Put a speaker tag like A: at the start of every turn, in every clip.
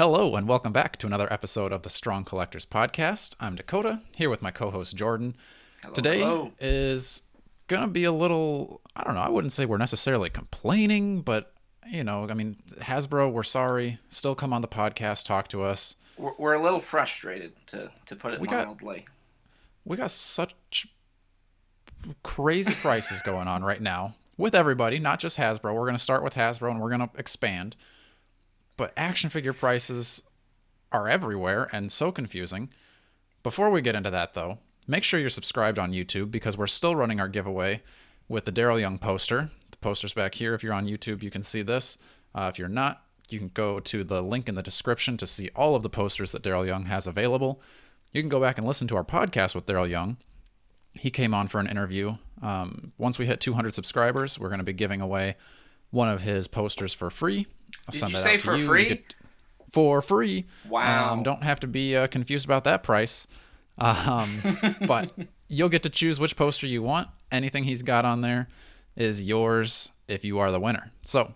A: Hello, and welcome back to another episode of the Strong Collectors Podcast. I'm Dakota, here with my co-host Jordan.
B: Hello,
A: Today
B: hello.
A: is going to be a little, I don't know, I wouldn't say we're necessarily complaining, but, Hasbro, we're sorry. Still come on the podcast, talk to us.
B: We're a little frustrated, to put it
A: We got
B: mildly.
A: we got such crazy prices going on right now with everybody, not just Hasbro. We're going to start with Hasbro, and we're going to expand. But action figure prices are everywhere and so confusing. Before we get into that, though, make sure you're subscribed on YouTube because we're still running our giveaway with the Daryl Young poster. The poster's back here. If you're on YouTube, you can see this. If you're not, you can go to the link in the description to see all of the posters that Daryl Young has available. You can go back and listen to our podcast with Daryl Young. He came on for an interview. Once we hit 200 subscribers, we're going to be giving away one of his posters for free. I'll
B: Did
A: send
B: you
A: that
B: say
A: out to
B: for
A: you.
B: free?
A: You get for free.
B: Wow.
A: Don't have to be confused about that price. But you'll get to choose which poster you want. Anything he's got on there is yours if you are the winner. So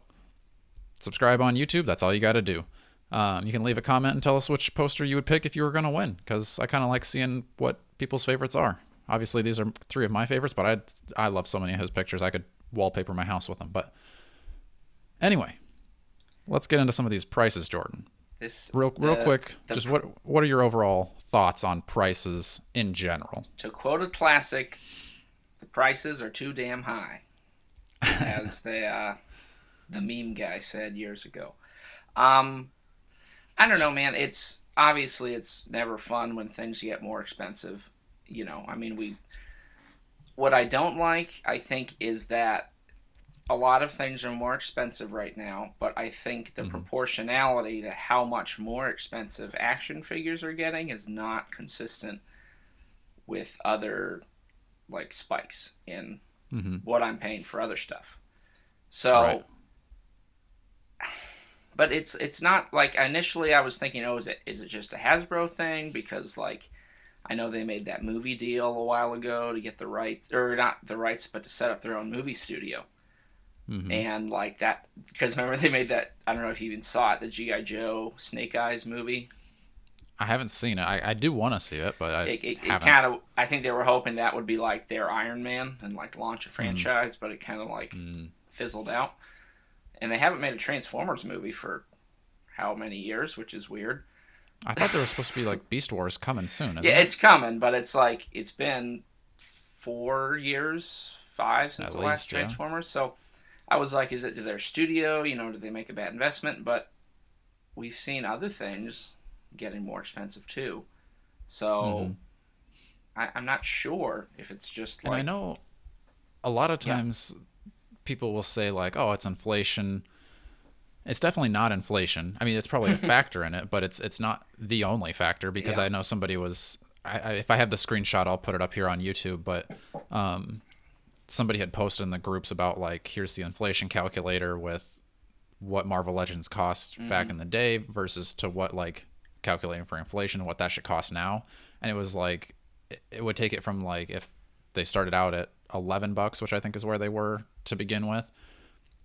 A: subscribe on YouTube. That's all you got to do. You can leave a comment and tell us which poster you would pick if you were going to win, because I kind of like seeing what people's favorites are. Obviously, these are three of my favorites, but I love so many of his pictures. I could wallpaper my house with them. But anyway, let's get into some of these prices, Jordan. Real quick, just what are your overall thoughts on prices in general?
B: To quote a classic, the prices are too damn high, as the meme guy said years ago. I don't know, man. It's never fun when things get more expensive. What I don't like, I think, is that a lot of things are more expensive right now, but I think the proportionality to how much more expensive action figures are getting is not consistent with other spikes in what I'm paying for other stuff. So,
A: Right.
B: but it's not like initially I was thinking, is it just a Hasbro thing? Because I know they made that movie deal a while ago to get the rights, or not the rights, but to set up their own movie studio. And that, because remember they made that, I don't know if you even saw it, the G.I. Joe Snake Eyes movie.
A: I haven't seen it. I do want to see it, but I haven't.
B: Kind of, I think they were hoping that would be like their Iron Man and launch a franchise, but it kind of fizzled out. And they haven't made a Transformers movie for how many years, which is weird.
A: I thought there was supposed to be Beast Wars coming soon.
B: Yeah,
A: it?
B: it's coming, but it's it's been 4 years, 5 since the last Transformers. So I was like, is it their studio? Did they make a bad investment? But we've seen other things getting more expensive too. So I'm not sure if it's just
A: And I know a lot of times people will say oh, it's inflation. It's definitely not inflation. I mean, it's probably a factor in it, but it's not the only factor, because I know somebody was, if I have the screenshot, I'll put it up here on YouTube, but somebody had posted in the groups about here's the inflation calculator with what Marvel Legends cost back in the day versus to what calculating for inflation, what that should cost now. And it was it would take it from if they started out at $11, which I think is where they were to begin with,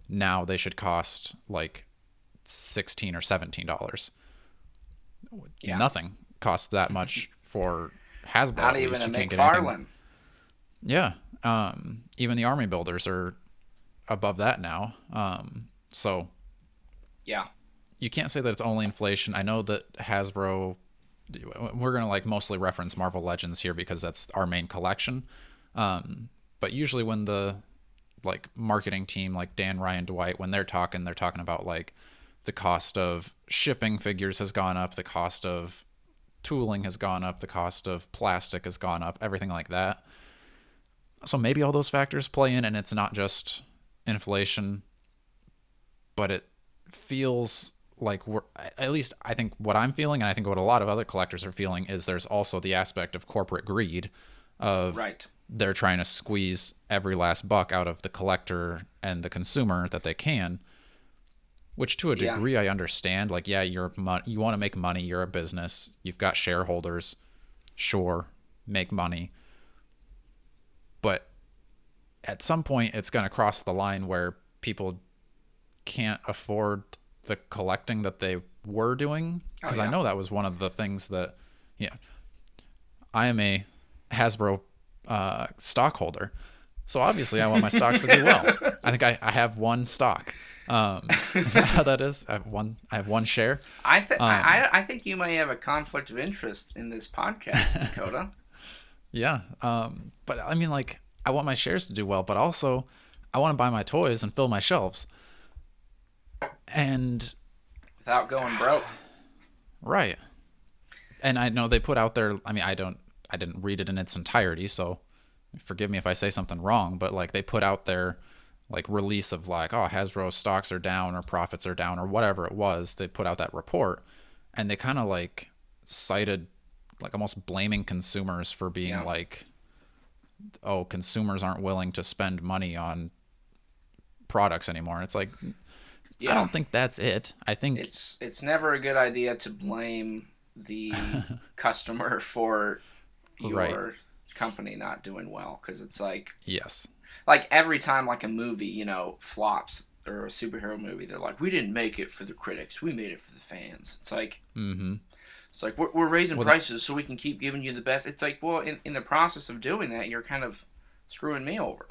A: now they should cost $16 or $17.
B: Yeah.
A: Nothing costs that much for Hasbro.
B: Not
A: at
B: even
A: least.
B: a
A: You can't get
B: McFarlane.
A: anything. Yeah. Even the army builders are above that now. So
B: Yeah.
A: you can't say that it's only inflation. I know that Hasbro, we're going to mostly reference Marvel Legends here because that's our main collection. But usually when the marketing team, Dan, Ryan, Dwight, when they're talking about the cost of shipping figures has gone up, the cost of tooling has gone up, the cost of plastic has gone up, everything like that. So maybe all those factors play in, and it's not just inflation, but it feels we're, at least I think what I'm feeling, and I think what a lot of other collectors are feeling, is there's also the aspect of corporate greed of they're trying to squeeze every last buck out of the collector and the consumer that they can, which to a degree I understand. You want to make money, you're a business, you've got shareholders, sure, make money. But at some point, it's going to cross the line where people can't afford the collecting that they were doing,
B: Oh
A: because I
B: yeah.
A: know that was one of the things that, yeah, I am a Hasbro stockholder, so obviously I want my stocks to do well. I think I have one stock. Is that how that is? I have one share.
B: I think you may have a conflict of interest in this podcast, Dakota.
A: Yeah. But I mean, like, I want my shares to do well, but also I want to buy my toys and fill my shelves. And
B: Without going broke.
A: right. And I know they put out their, I mean, I didn't read it in its entirety, so forgive me if I say something wrong, but like they put out their like release of like, oh, Hasbro stocks are down or profits are down or whatever it was. They put out that report and they kind of like cited like almost blaming consumers for being
B: Yeah.
A: like, oh, consumers aren't willing to spend money on products anymore. And it's like, I
B: Yeah.
A: don't think that's it. I think
B: It's never a good idea to blame the customer for
A: right.
B: your company not doing well, because it's
A: Yes.
B: like every time like a movie, flops, or a superhero movie, they're like, we didn't make it for the critics, we made it for the fans.
A: Mm-hmm.
B: It's like we're raising
A: Well,
B: prices so we can keep giving you the best. It's like, well, in the process of doing that, you're kind of screwing me over.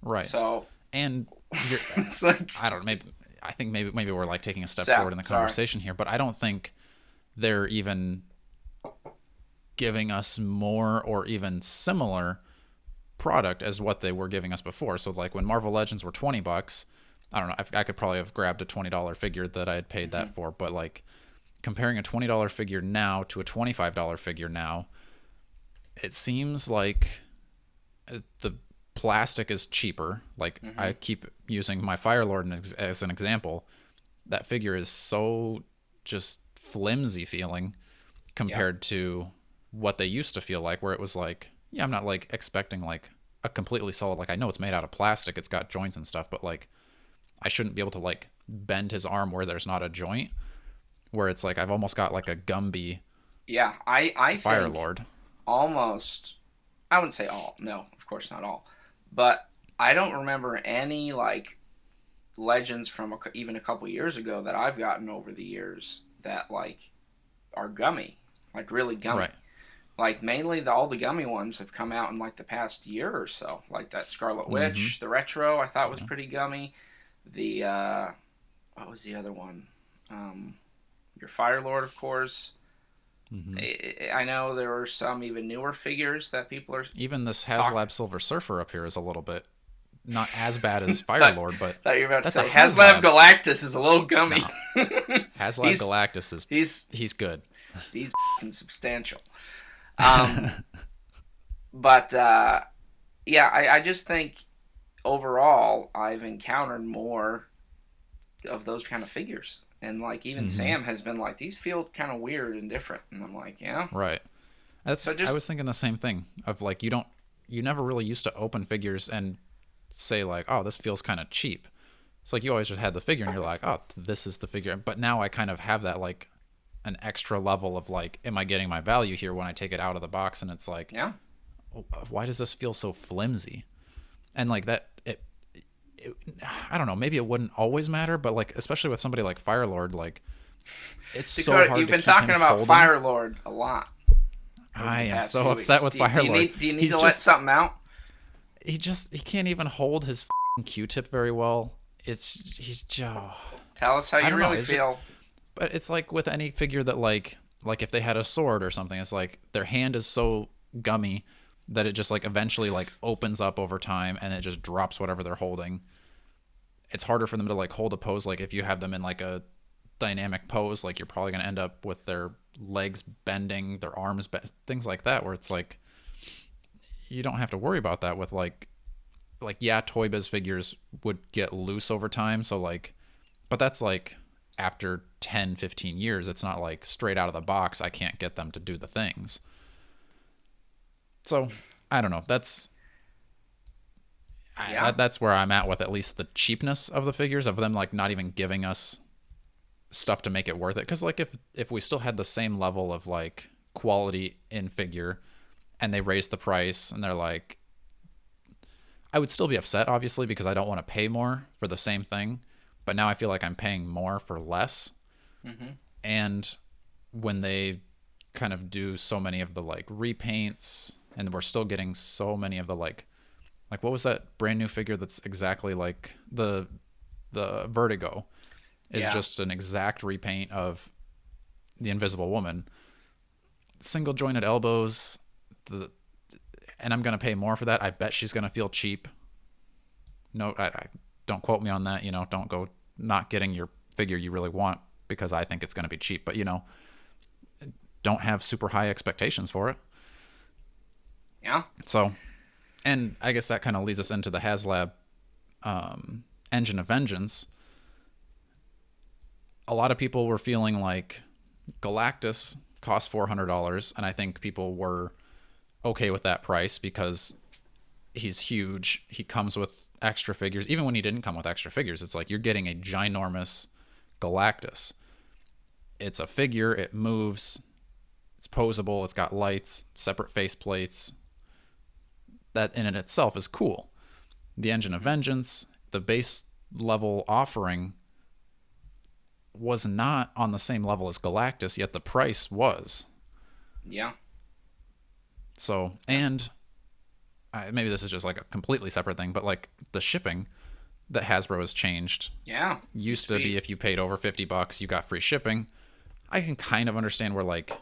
A: right.
B: So
A: And you're,
B: it's like,
A: I don't know, maybe I think maybe we're like taking a step
B: so,
A: forward in the
B: sorry.
A: conversation here, but I don't think they're even giving us more or even similar product as what they were giving us before. So like when Marvel Legends were $20, I don't know, I could probably have grabbed a $20 figure that I had paid that for, but like comparing a $20 figure now to a $25 figure now, it seems like the plastic is cheaper. Like I keep using my Firelord as an example. That figure is so just flimsy feeling compared to what they used to feel like, where it was like, yeah, I'm not like expecting like a completely solid, like I know it's made out of plastic, it's got joints and stuff, but like I shouldn't be able to like bend his arm where there's not a joint, where it's like I've almost got like a Gumby
B: Yeah, I
A: Fire
B: think
A: Lord.
B: almost, I wouldn't say all, no, of course not all, but I don't remember any like legends from even a couple years ago that I've gotten over the years that like are gummy, like really gummy.
A: Right.
B: Like mainly all the gummy ones have come out in like the past year or so. Like that Scarlet
A: Mm-hmm.
B: Witch, the retro, I thought was
A: Yeah.
B: pretty gummy. The what was the other one? Your Fire Lord, of course.
A: Mm-hmm.
B: I know there are some even newer figures that people are
A: Even this
B: talking.
A: HasLab Silver Surfer up here is a little bit not as bad as Fire
B: thought,
A: Lord, but
B: thought you were about to
A: that's a
B: say HasLab
A: HasLab.
B: Galactus is a little gummy.
A: No, HasLab
B: he's
A: Galactus is
B: he's
A: he's good.
B: he's substantial. Um, but yeah, I just think overall I've encountered more of those kind of figures. And like even
A: Mm-hmm.
B: Sam has been like, these feel kind of weird and different, and I'm like, yeah.
A: Right.
B: So
A: I
B: just
A: was thinking the same thing of like you never really used to open figures and say like, oh, this feels kind of cheap. It's like you always just had the figure and you're like, oh, this is the figure. But now I kind of have that like an extra level of like, am I getting my value here when I take it out of the box? And it's like,
B: yeah,
A: oh, why does this feel so flimsy? And like that, it, I don't know, maybe it wouldn't always matter, but like especially with somebody like Firelord, like it's so
B: Dakota,
A: hard
B: you've
A: to
B: been
A: keep
B: talking
A: him
B: about
A: holding.
B: Fire Lord a lot over
A: I
B: the
A: am
B: past
A: so
B: few
A: upset
B: weeks.
A: with
B: Do you
A: Firelord.
B: need
A: He's
B: to let
A: just
B: something out?
A: he can't even hold his Q-tip very well. He's just
B: Tell us how
A: I
B: you
A: don't know.
B: really
A: It's just,
B: feel.
A: but it's like with any figure that like if they had a sword or something, it's like their hand is so gummy that it just like eventually like opens up over time and it just drops whatever they're holding. It's harder for them to like hold a pose. Like if you have them in like a dynamic pose, like you're probably going to end up with their legs bending, their arms things like that, where it's like you don't have to worry about that with like yeah, Toy Biz figures would get loose over time, so like, but that's like after 10, 15 years. It's not like straight out of the box I can't get them to do the things. So I don't know,
B: Yeah,
A: that's where I'm at least the cheapness of the figures, of them like not even giving us stuff to make it worth it. Because like if we still had the same level of like quality in figure and they raised the price and they're like, I would still be upset obviously because I don't want to pay more for the same thing. but now I feel like I'm paying more for less.
B: Mm-hmm.
A: And when they kind of do so many of the like repaints, and we're still getting so many of the like what was that brand new figure that's exactly like the Vertigo is
B: Yeah.
A: just an exact repaint of the Invisible Woman, single jointed elbows, the and I'm gonna pay more for that. I bet she's gonna feel cheap. No, I don't quote me on that. Don't go not getting your figure you really want because I think it's gonna be cheap. But don't have super high expectations for it.
B: Yeah.
A: So, and I guess that kind of leads us into the HasLab Engine of Vengeance. A lot of people were feeling like Galactus cost $400, and I think people were okay with that price because he's huge. He comes with extra figures. Even when he didn't come with extra figures, it's like you're getting a ginormous Galactus. It's a figure, it moves, it's posable, it's got lights, separate face plates. That in and itself is cool. The Engine of Vengeance, the base level offering was not on the same level as Galactus, yet the price was.
B: Yeah.
A: So, and maybe this is just like a completely separate thing, but like the shipping that Hasbro has changed.
B: Yeah.
A: Used to be if you paid over $50, you got free shipping. I can kind of understand where like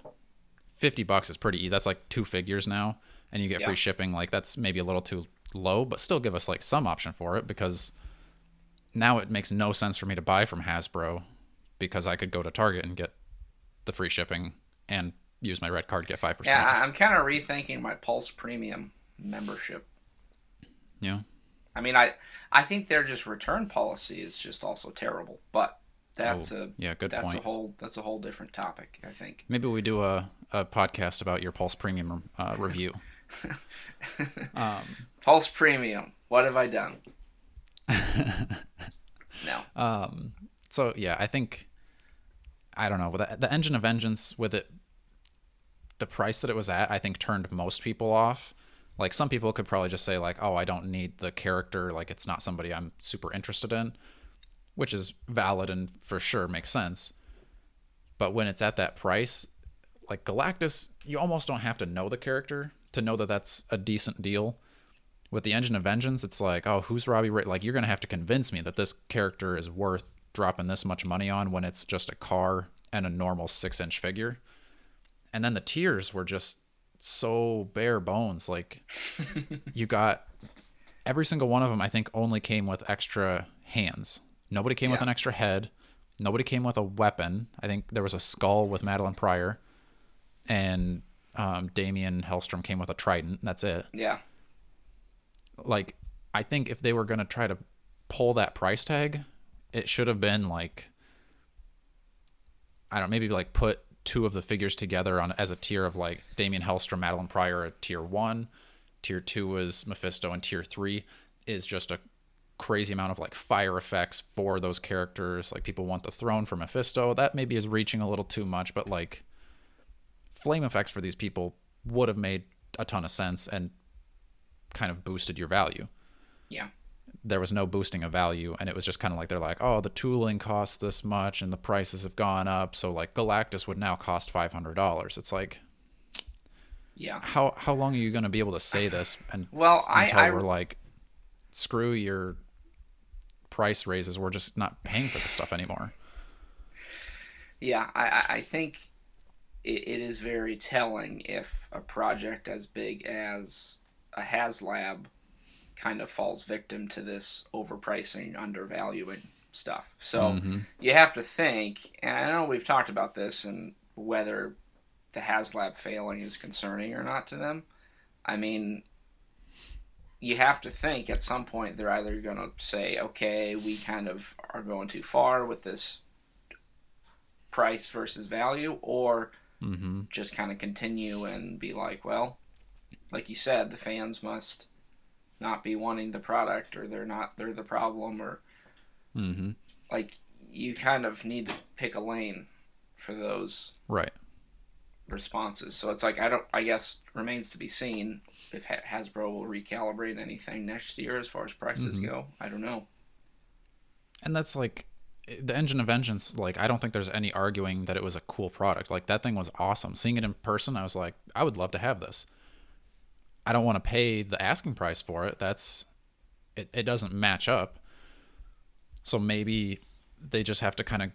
A: $50 is pretty easy. That's like 2 figures now, and you get free shipping. Like that's maybe a little too low, but still give us like some option for it, because now it makes no sense for me to buy from Hasbro because I could go to Target and get the free shipping and use my red card to get 5%
B: Yeah,
A: off.
B: I'm kind of rethinking my Pulse Premium membership.
A: Yeah.
B: I mean, I think their just return policy is just also terrible, but that's
A: good point.
B: That's a whole different topic, I think.
A: Maybe we do a podcast about your Pulse Premium review.
B: Pulse Premium. What have I done? No.
A: So yeah, I think, I don't know, the Engine of Vengeance with it, the price that it was at, I think turned most people off. Like some people could probably just say like, oh, I don't need the character, like it's not somebody I'm super interested in, which is valid and for sure makes sense. But when it's at that price, like Galactus, you almost don't have to know the character to know that that's a decent deal. With the Engine of Vengeance, it's like, oh, who's Robbie Ray? Like, you're going to have to convince me that this character is worth dropping this much money on when it's just a car and a normal 6-inch figure. And then the tiers were just so bare bones. Like, you got every single one of them, I think, only came with extra hands. Nobody came with an extra head. Nobody came with a weapon. I think there was a skull with Madeline Pryor. And Damian Hellstrom came with a trident. That's it.
B: Yeah.
A: Like, I think if they were going to try to pull that price tag, it should have been like, I don't know, maybe like put 2 of the figures together on as a tier of like Damian Hellstrom, Madeline Pryor at tier 1, tier 2 is Mephisto, and tier 3 is just a crazy amount of like fire effects for those characters. Like people want the throne for Mephisto. That maybe is reaching a little too much, but like flame effects for these people would have made a ton of sense and kind of boosted your value.
B: Yeah.
A: There was no boosting of value, and it was just kind of like, they're like, oh, the tooling costs this much and the prices have gone up, so like Galactus would now cost $500. It's like,
B: yeah,
A: how long are you going to be able to say this and
B: well,
A: until we're like, screw your price raises, we're just not paying for this stuff anymore.
B: Yeah, I think it is very telling if a project as big as a HasLab kind of falls victim to this overpricing, undervaluing stuff. So you have to think, and I know we've talked about this and whether the HasLab failing is concerning or not to them. I mean, you have to think at some point they're either going to say, okay, we kind of are going too far with this price versus value, or just kind of continue and be like, well, like you said, the fans must not be wanting the product, or they're the problem, or like you kind of need to pick a lane for those
A: right
B: responses. So it's like, I guess remains to be seen if Hasbro will recalibrate anything next year as far as prices go. I don't know.
A: And that's like, the Engine of Vengeance, like, I don't think there's any arguing that it was a cool product. Like, that thing was awesome. Seeing it in person, I was like, I would love to have this. I don't want to pay the asking price for it. It doesn't match up. So maybe they just have to kind of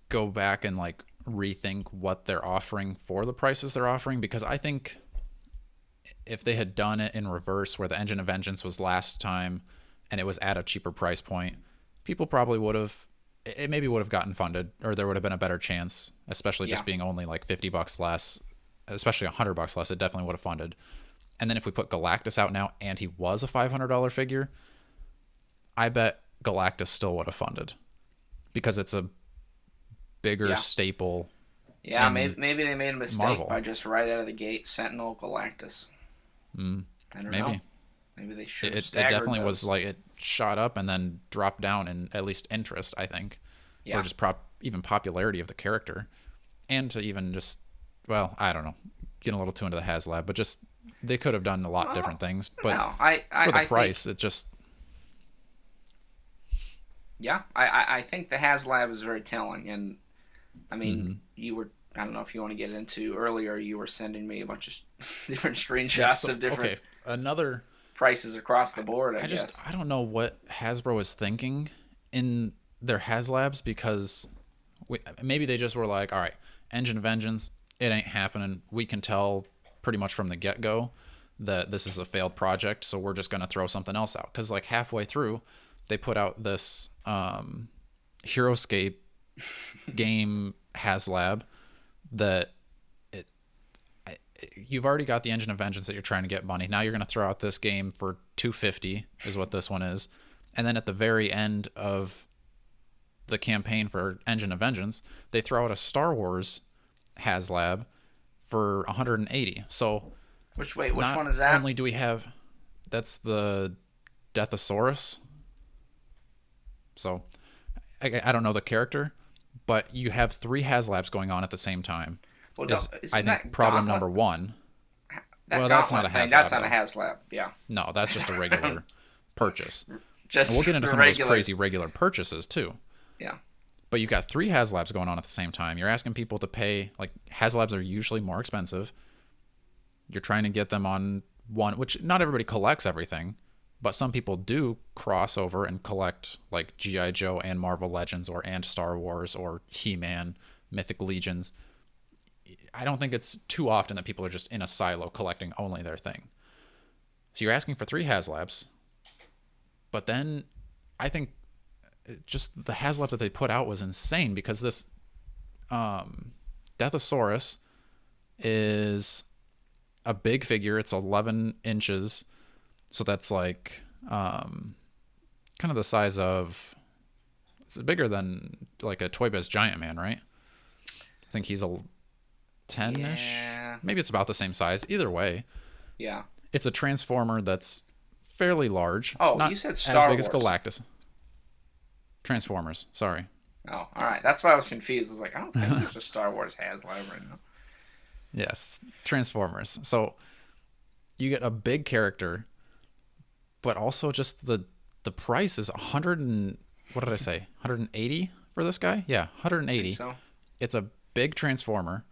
A: go back and like rethink what they're offering for the prices they're offering, because I think if they had done it in reverse, where the Engine of Vengeance was last time and it was at a cheaper price point, people probably would have, it maybe would have gotten funded, or there would have been a better chance, especially just
B: Yeah.
A: being only like $50 less, especially $100 less. It definitely would have funded. And then if we put Galactus out now and he was a $500 figure, I bet Galactus still would have funded, because it's a bigger
B: Yeah.
A: staple
B: Yeah,
A: in
B: maybe they made a mistake
A: Marvel.
B: by just right out of the gate Sentinel Galactus. I don't know.
A: Maybe
B: Maybe they should have
A: it
B: staggered
A: definitely was
B: those.
A: like, it shot up and then dropped down in at least interest, I think, or
B: Yeah.
A: just even popularity of the character, and to even just, well, I don't know, getting a little too into the HasLab, but just they could have done a lot
B: Well,
A: different things. But
B: no,
A: for the
B: I think
A: price, it just
B: yeah, I think the HasLab is very telling, and I mean, you were I don't know if you want to get into earlier. You were sending me a bunch of different
A: yeah.
B: screenshots
A: So
B: of different
A: okay, another.
B: prices across the board. I guess.
A: I don't know what Hasbro is thinking in their HasLabs, because maybe they just were like, all right, Engine of Vengeance, it ain't happening. We can tell pretty much from the get go that this is a failed project, so we're just gonna throw something else out. Because like halfway through, they put out this Heroescape game HasLab that you've already got the Engine of Vengeance that you're trying to get money. Now you're going to throw out this game for $250 is what this one is. And then at the very end of the campaign for Engine of Vengeance, they throw out a Star Wars HasLab for $180. So
B: Which
A: not
B: one is that?
A: only do we have, that's the Deathosaurus. So I don't know the character, but you have three HasLabs going on at the same time.
B: Well,
A: Is I
B: isn't
A: think
B: that
A: problem
B: Gauntlet?
A: number one.
B: That
A: Well, that's not
B: Gauntlet
A: a
B: thing.
A: HasLab
B: That's not a
A: though.
B: HasLab. Yeah,
A: No, that's just a regular purchase. And
B: just
A: we'll get into
B: the
A: some of those
B: regular.
A: crazy regular purchases too.
B: Yeah,
A: But you've got three HasLabs going on at the same time. You're asking people to pay, like, HasLabs are usually more expensive. You're trying to get them on one, which not everybody collects everything, but some people do cross over and collect like G.I. Joe and Marvel Legends and Star Wars or He-Man, Mythic Legions. I don't think it's too often that people are just in a silo collecting only their thing. So you're asking for three HasLabs, but then I think just the HasLab that they put out was insane, because this Deathosaurus is a big figure. It's 11 inches, so that's like kind of the size of, it's bigger than like a Toy Biz Giant Man, right? I think he's a 10-ish.
B: yeah,
A: Maybe it's about the same size. Either way,
B: yeah.
A: it's a transformer that's fairly large.
B: Oh,
A: Not
B: you said
A: as
B: Star
A: big
B: Wars.
A: as Galactus. Transformers, sorry.
B: Oh, all right. That's why I was confused. I was like, I don't think there's a Star Wars HasLab right now.
A: Yes, Transformers. So you get a big character, but also just the price is 100 and, what did I say? 180 for this guy? Yeah,
B: I
A: 180.
B: think so.
A: It's a big transformer,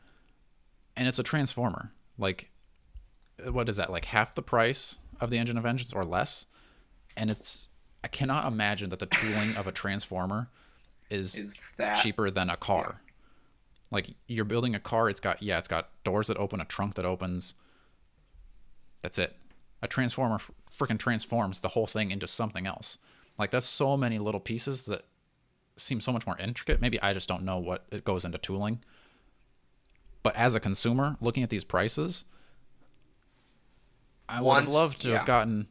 A: and it's a transformer. Like, what is that? Like half the price of the Engine of Vengeance or less? And I cannot imagine that the tooling of a transformer is
B: Is that
A: cheaper than a car. Like, you're building a car, it's got doors that open, a trunk that opens. That's it. A transformer freaking transforms the whole thing into something else. Like, that's so many little pieces that seem so much more intricate. Maybe I just don't know what it goes into tooling. But as a consumer, looking at these prices, I would have loved to have gotten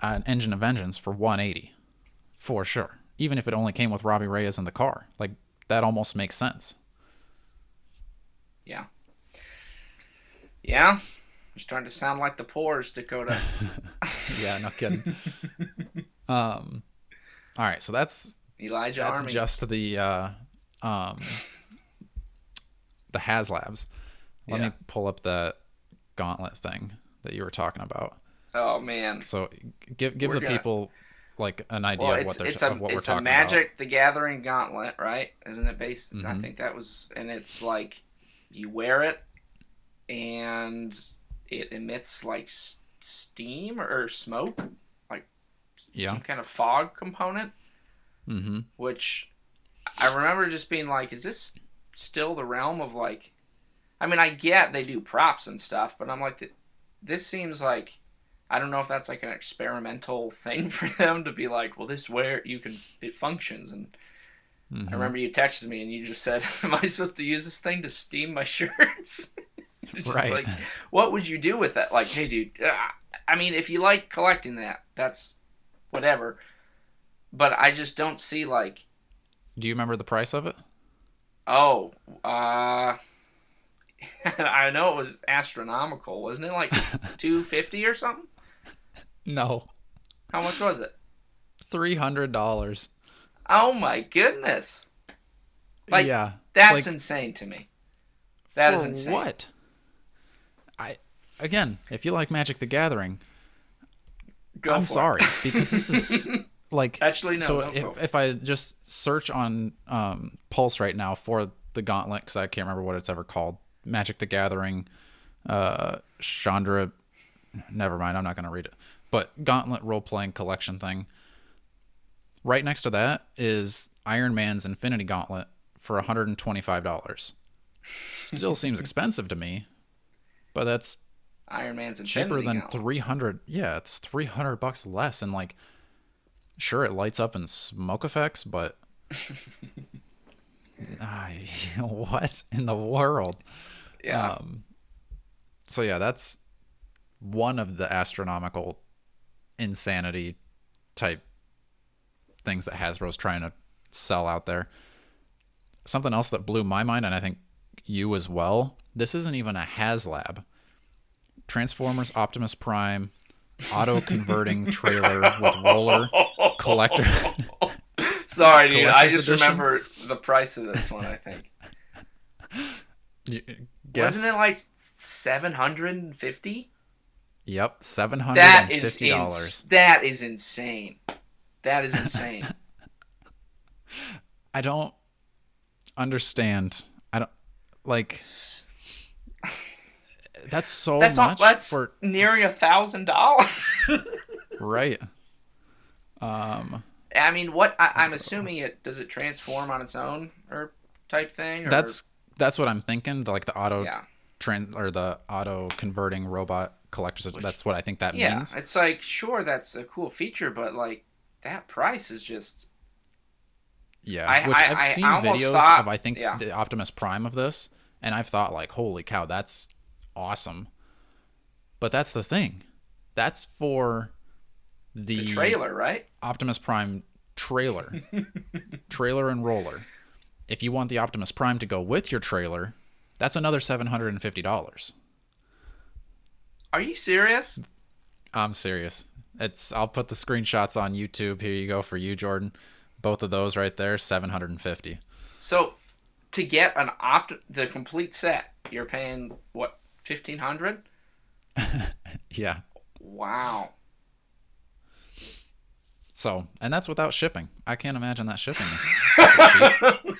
A: an Engine of Vengeance for 180, for sure. Even if it only came with Robbie Reyes in the car, like, that almost makes sense.
B: Yeah. Yeah. You're starting to sound like the Poors, Dakota.
A: Yeah, no kidding. All right, so that's
B: Elijah Army.
A: just the HasLabs. Let me pull up that gauntlet thing that you were talking about.
B: Oh man.
A: So give the people like an idea
B: Well,
A: of what
B: it's
A: of what we're
B: it's a
A: talking about.
B: Magic the Gathering gauntlet, right? Isn't it based? I
A: Hmm.
B: think that was, and it's like you wear it and it emits like steam or smoke, like
A: Yeah.
B: some kind of fog component,
A: Hmm.
B: which I remember just being like, is this still the realm of like? I mean, I get they do props and stuff, but I'm like, this seems like I don't know if that's like an experimental thing for them to be like, well, this where you can it functions. And I
A: Hmm.
B: remember you texted me and you just said, "Am I supposed to use this thing to steam my shirts?" Just
A: Right.
B: like, what would you do with that? Like, hey, dude. I mean, if you like collecting that, that's whatever. But I just don't see like,
A: Do you remember the price of it?
B: oh, I know it was astronomical, wasn't it? Like 250 or something.
A: No.
B: How much was it?
A: $300.
B: Oh my goodness! Like
A: Yeah.
B: that's
A: Like
B: insane to me. That is
A: for
B: insane.
A: what? I again, if you like Magic the Gathering,
B: Go
A: I'm
B: for
A: sorry because this is
B: it.
A: like
B: Actually, no,
A: so
B: don't go for
A: if I just search on Pulse right now for the Gauntlet cuz I can't remember what it's ever called, Magic the Gathering Chandra, never mind, I'm not going to read it. But Gauntlet role playing collection thing. Right next to that is Iron Man's Infinity Gauntlet for $125. Still seems
B: it.
A: expensive to me, but that's
B: Iron Man's
A: cheaper
B: Infinity
A: than
B: Gauntlet.
A: 300. Yeah, it's $300 less, and like sure it lights up in smoke effects, but what in the world?
B: Yeah.
A: So yeah, that's one of the astronomical insanity type things that Hasbro's trying to sell out there. Something else that blew my mind, and I think you as well. This isn't even a HasLab. Transformers Optimus Prime auto converting trailer with roller collector
B: Sorry, dude. I
A: collector's
B: just
A: edition.
B: remember the price of this one. I think wasn't it
A: Guess.
B: like 750?
A: Yep, seven hundred
B: That
A: and
B: is
A: fifty dollars.
B: that is insane. That is insane.
A: I don't understand. I don't like that's so
B: That's all.
A: much
B: That's
A: for
B: nearing $1,000.
A: right. Um,
B: I mean, what I'm assuming it does it transform on its own or type thing or
A: that's what I'm thinking. Like the auto
B: yeah.
A: trans or the auto converting robot collectors.
B: Which
A: That's what I think that
B: yeah,
A: means.
B: it's like sure that's a cool feature, but like that price is just
A: Yeah, which I've
B: I
A: seen
B: almost
A: videos
B: thought
A: of. I think
B: yeah
A: the Optimus Prime of this, and I've thought like, holy cow, that's awesome. But that's the thing. That's for
B: the
A: the
B: trailer right.
A: Optimus Prime trailer, trailer and roller. If you want the Optimus Prime to go with your trailer, that's another $750.
B: Are you serious?
A: I'm serious. It's. I'll put the screenshots on YouTube. Here you go for you, Jordan. Both of those right there, 750.
B: So to get the complete set, you're paying what 1,500?
A: Yeah.
B: Wow.
A: So, and that's without shipping. I can't imagine that shipping is super cheap.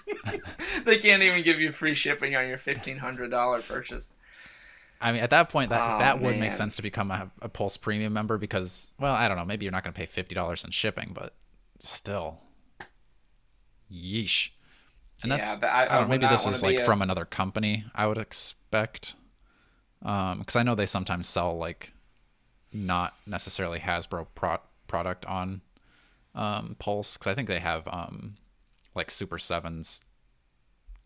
B: They can't even give you free shipping on your $1,500 purchase.
A: I mean, at that point,
B: Oh
A: that would make
B: man.
A: sense to become a Pulse Premium member because, well, I don't know, maybe you're not going to pay $50 in shipping, but still, yeesh. And
B: Yeah,
A: that's, I
B: I
A: don't know,
B: would
A: maybe
B: not
A: this
B: want to
A: is
B: be
A: like
B: a
A: from another company, I would expect. Because I know they sometimes sell like not necessarily Hasbro product on Pulse, because I think they have like Super Sevens,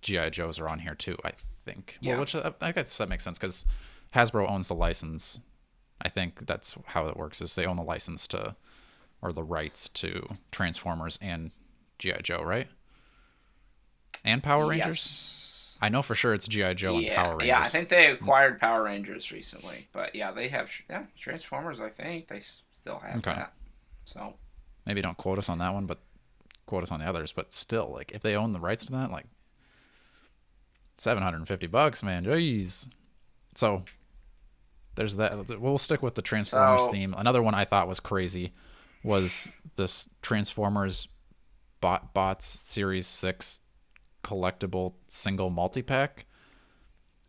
A: GI Joes are on here too. I think. Well,
B: yeah.
A: which I guess that makes sense because Hasbro owns the license. I think that's how it works. Is they own the license to or the rights to Transformers and GI Joe, right? And Power Rangers.
B: Yes.
A: I know for sure it's GI Joe and
B: Yeah,
A: Power
B: yeah. I
A: Rangers.
B: think they acquired Power Rangers recently, but yeah, they have Transformers. I think they still have
A: Okay.
B: that. So
A: Maybe don't quote us on that one, but quote us on the others. But still, like if they own the rights to that, like $750, man. Jeez. So there's that. We'll stick with the Transformers
B: so
A: theme. Another one I thought was crazy was this Transformers Bots Series 6 collectible single multi-pack.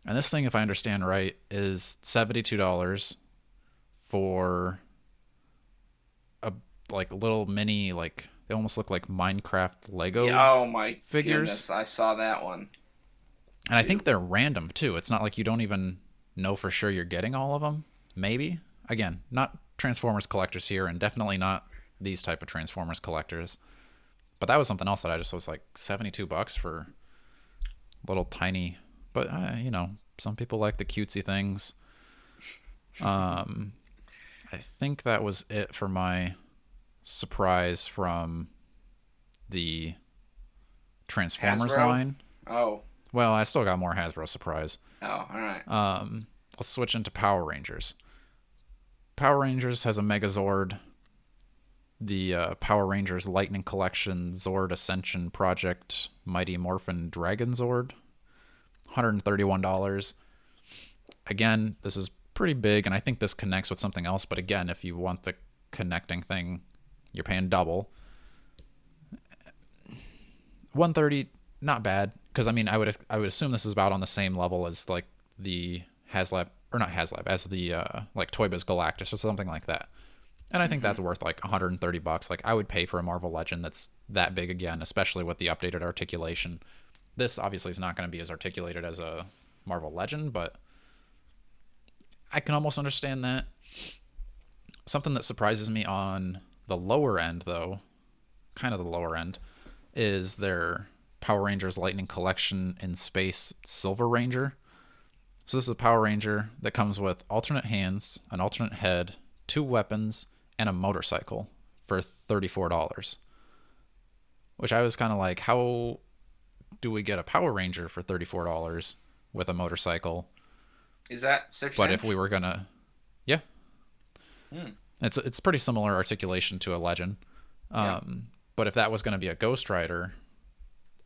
A: And this thing, if I understand right, is $72 for a like little mini, like they almost look like Minecraft
B: Yeah.
A: Lego
B: Oh my
A: figures.
B: goodness, I saw that one
A: And I think
B: too.
A: they're random too. It's not like you don't even know for sure you're getting all of them. Maybe. Again, not Transformers collectors here, and definitely not these type of Transformers collectors. But that was something else that I just was like $72 for little tiny. But some people like the cutesy things. I think that was it for my surprise from the Transformers
B: Hasbro.
A: line.
B: Oh.
A: Well, I still got more Hasbro surprise.
B: Oh. All right.
A: Let's switch into Power Rangers. Power Rangers has a Megazord. The Power Rangers Lightning Collection Zord Ascension Project Mighty Morphin Dragon Zord, $131. Again, this is pretty big, and I think this connects with something else. But again, if you want the connecting thing, you're paying double. 130, not bad, because I mean, I would assume this is about on the same level as like the HasLab, or not HasLab, as the like Toy Biz Galactus or something like that. And I think
B: Mm-hmm.
A: that's worth like $130. Like I would pay for a Marvel Legend that's that big again, especially with the updated articulation. This obviously is not going to be as articulated as a Marvel Legend, but I can almost understand that. Something that surprises me on the lower end, though, kind of the lower end, is their Power Rangers Lightning Collection in Space Silver Ranger. So this is a Power Ranger that comes with alternate hands, an alternate head, two weapons, and a motorcycle for $34. Which I was kind of like, how do we get a Power Ranger for $34 with a motorcycle?
B: Is that 6
A: But if we
B: inch?
A: were gonna, yeah,
B: Hmm.
A: it's pretty similar articulation to a Legend.
B: Yeah.
A: But if that was going to be a Ghost Rider,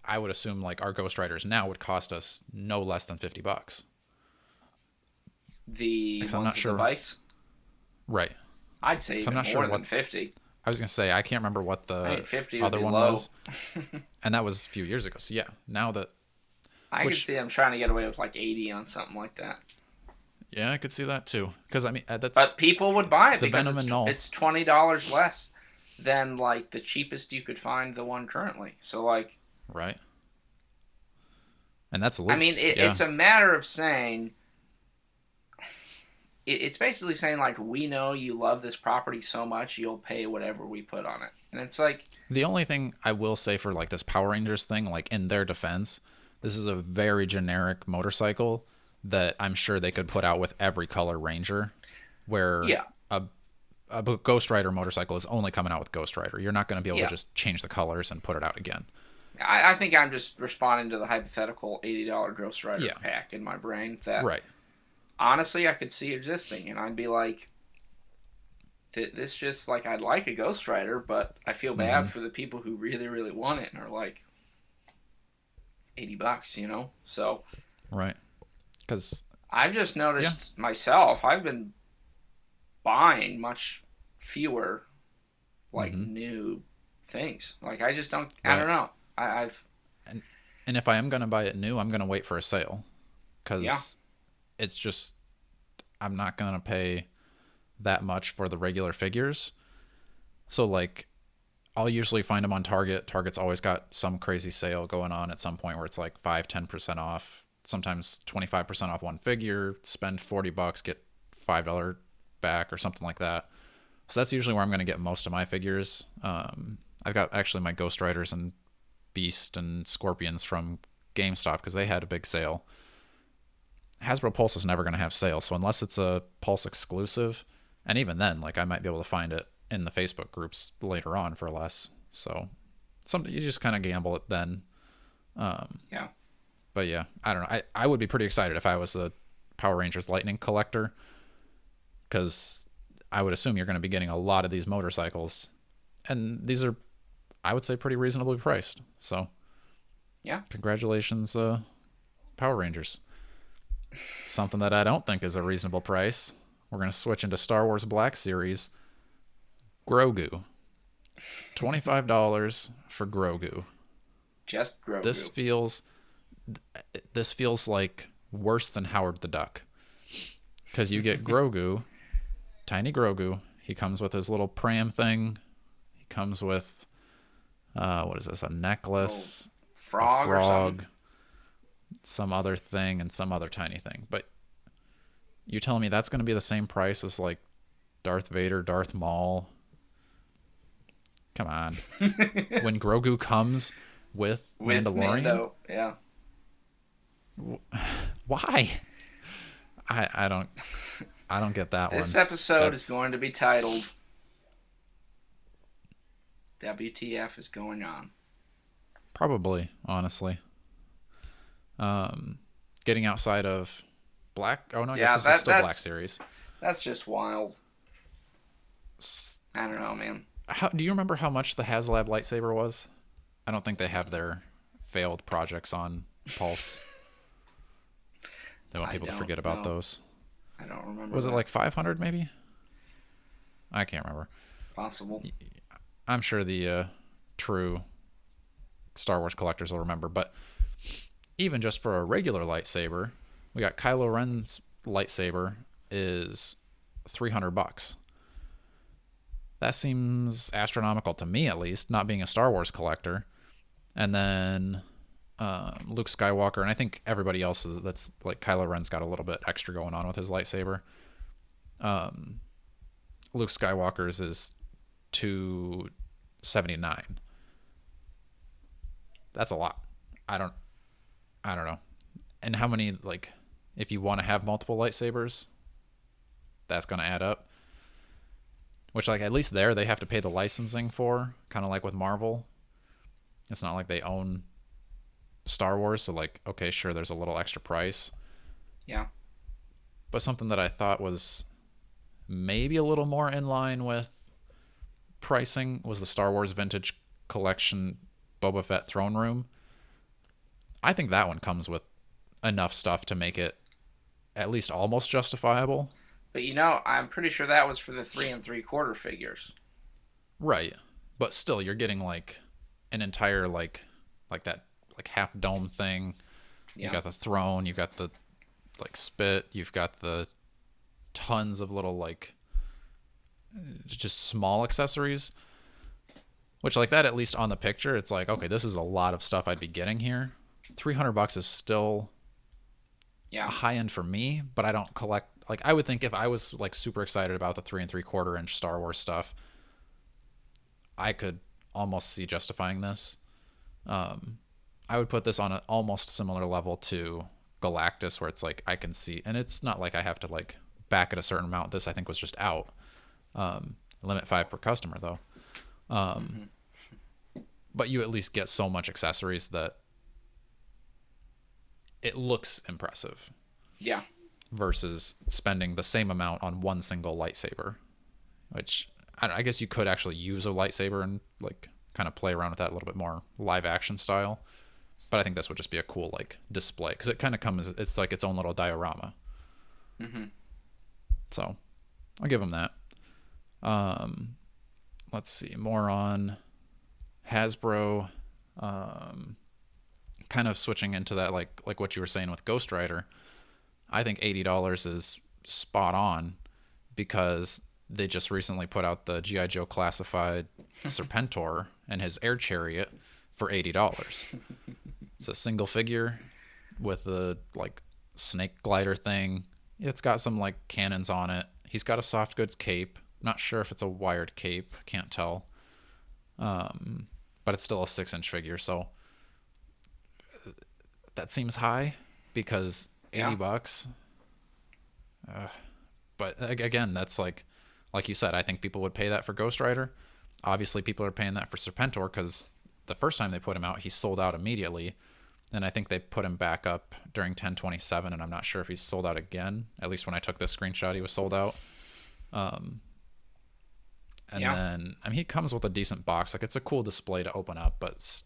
A: I would assume like our Ghost Riders now would cost us no less than $50.
B: The
A: Because I'm not
B: ones with the
A: sure.
B: bikes?
A: Right.
B: I'd say
A: So I'm
B: even
A: not sure
B: more than
A: what
B: 50.
A: I was gonna say. I can't remember what
B: I think
A: the
B: 50 would
A: other
B: be
A: one
B: low.
A: was, and that was a few years ago. So yeah, now that
B: I could
A: which
B: see them trying to get away with like 80 on something like that.
A: yeah, I could see that too. Because I mean that's
B: But people would buy it
A: the
B: because
A: Venom and Null,
B: it's $20 less than like the cheapest you could find the one currently. So like,
A: right? And that's
B: I mean,
A: loose. Yeah.
B: it's a matter of saying it's basically saying like we know you love this property so much you'll pay whatever we put on it, and it's like
A: The only thing I will say for like this Power Rangers thing, like in their defense, this is a very generic motorcycle that I'm sure they could put out with every color Ranger, where
B: yeah,
A: a Ghost Rider motorcycle is only coming out with Ghost Rider. You're not going to be able to
B: yeah.
A: just change the colors and put it out again.
B: I think I'm just responding to the hypothetical $80 Ghost Rider
A: Yeah.
B: pack in my brain that
A: Right.
B: honestly I could see existing, and I'd be like, this just like I'd like a Ghost Rider, but I feel bad
A: Mm-hmm.
B: for the people who really really want it and are like $80, you know. So
A: Right. Because
B: I've just
A: yeah.
B: noticed myself I've been buying much fewer like
A: Mm-hmm.
B: new things. Like I just don't. I don't
A: Right.
B: know. I've
A: And and if I am going to buy it new, I'm going to wait for a sale,
B: yeah
A: because it's just I'm not going to pay that much for the regular figures. So like I'll usually find them on Target. Target's always got some crazy sale going on at some point where it's like 5-10% off, sometimes 25% off one figure, spend $40, get $5 back or something like that. So that's usually where I'm going to get most of my figures. I've got actually my Ghost Riders and Beast and Scorpions from GameStop because they had a big sale. Hasbro Pulse is never going to have sales, so unless it's a Pulse exclusive, and even then, like I might be able to find it in the Facebook groups later on for less. So, you just kind of gamble it then.
B: yeah.
A: But yeah, I don't know. I would be pretty excited if I was a Power Rangers Lightning collector, because I would assume you're going to be getting a lot of these motorcycles, and these are, I would say, pretty reasonably priced. So,
B: Yeah.
A: congratulations, Power Rangers. Something that I don't think is a reasonable price. We're going to switch into Star Wars Black Series. Grogu. $25 for Grogu.
B: Just
A: This
B: Grogu.
A: feels this feels like worse than Howard the Duck. Because you get Grogu, tiny Grogu. He comes with his little pram thing. He comes with, what is this, a
B: Oh,
A: necklace, a
B: frog or something.
A: frog, some other thing, and some other tiny thing. But you telling me that's going to be the same price as like Darth Vader, Darth Maul? Come on. When Grogu comes with
B: With
A: Mandalorian,
B: Mando, yeah.
A: why? I don't get that
B: This
A: one.
B: episode is
A: That's
B: going to be titled WTF is going on.
A: probably, honestly. Getting outside of Black. Oh no, I guess
B: Yeah,
A: this is still Black
B: that's
A: Series.
B: that's just wild. I don't know, man.
A: How do you remember how much the HasLab lightsaber was? I don't think they have their failed projects on Pulse. They want
B: I
A: people to
B: don't
A: forget about
B: know.
A: those.
B: I don't remember
A: Was it
B: that.
A: like 500 maybe? I can't remember.
B: Possible.
A: I'm sure the true Star Wars collectors will remember. But even just for a regular lightsaber, we got Kylo Ren's lightsaber is $300. That seems astronomical to me, at least, not being a Star Wars collector. And then Luke Skywalker, and I think everybody else is, that's like Kylo Ren's got a little bit extra going on with his lightsaber. Luke Skywalker's is 279. That's a lot. I don't I don't know. And how many, like, if you want to have multiple lightsabers, that's going to add up. Which, like, at least there they have to pay the licensing for, kind of like with Marvel. It's not like they own Star Wars, so, like, okay, sure, there's a little extra price.
B: Yeah.
A: But something that I thought was maybe a little more in line with pricing was the Star Wars Vintage Collection Boba Fett Throne Room. I think that one comes with enough stuff to make it at least almost justifiable.
B: But I'm pretty sure that was for the 3 3/4 figures.
A: Right. But still, you're getting like an entire like that like half dome thing. You
B: Yeah.
A: got the throne, you got the like spit, you've got the tons of little like just small accessories. Which like that, at least on the picture, it's like, okay, this is a lot of stuff I'd be getting here. $300 is still
B: Yeah.
A: high end for me, but I don't collect. Like, I would think if I was like super excited about the 3 3/4 inch Star Wars stuff, I could almost see justifying this. I would put this on an almost similar level to Galactus, where it's like I can see, and it's not like I have to like back at a certain amount. This I think was just out. Limit 5 per customer though. But you at least get so much accessories that it looks impressive.
B: Yeah.
A: Versus spending the same amount on one single lightsaber, which I guess you could actually use a lightsaber and like kind of play around with that a little bit more live action style. But I think this would just be a cool like display because it kind of comes, it's like its own little diorama. So I'll give them that. Let's see more on Hasbro. Kind of switching into that like what you were saying with Ghost Rider. I think $80 is spot on because they just recently put out the G.I. Joe classified Serpentor and his air chariot for $80. It's a single figure with a like snake glider thing. It's got some like cannons on it. He's got a soft goods cape. Not sure if it's a wired cape. Can't tell. But it's still a 6-inch figure, so that seems high because $80. But again, that's like you said, I think people would pay that for Ghost Rider. Obviously, people are paying that for Serpentor because the first time they put him out, he sold out immediately. And I think they put him back up during 10/27, and I'm not sure if he's sold out again. At least when I took this screenshot, he was sold out. Then, I mean, he comes with a decent box. Like, it's a cool display to open up, but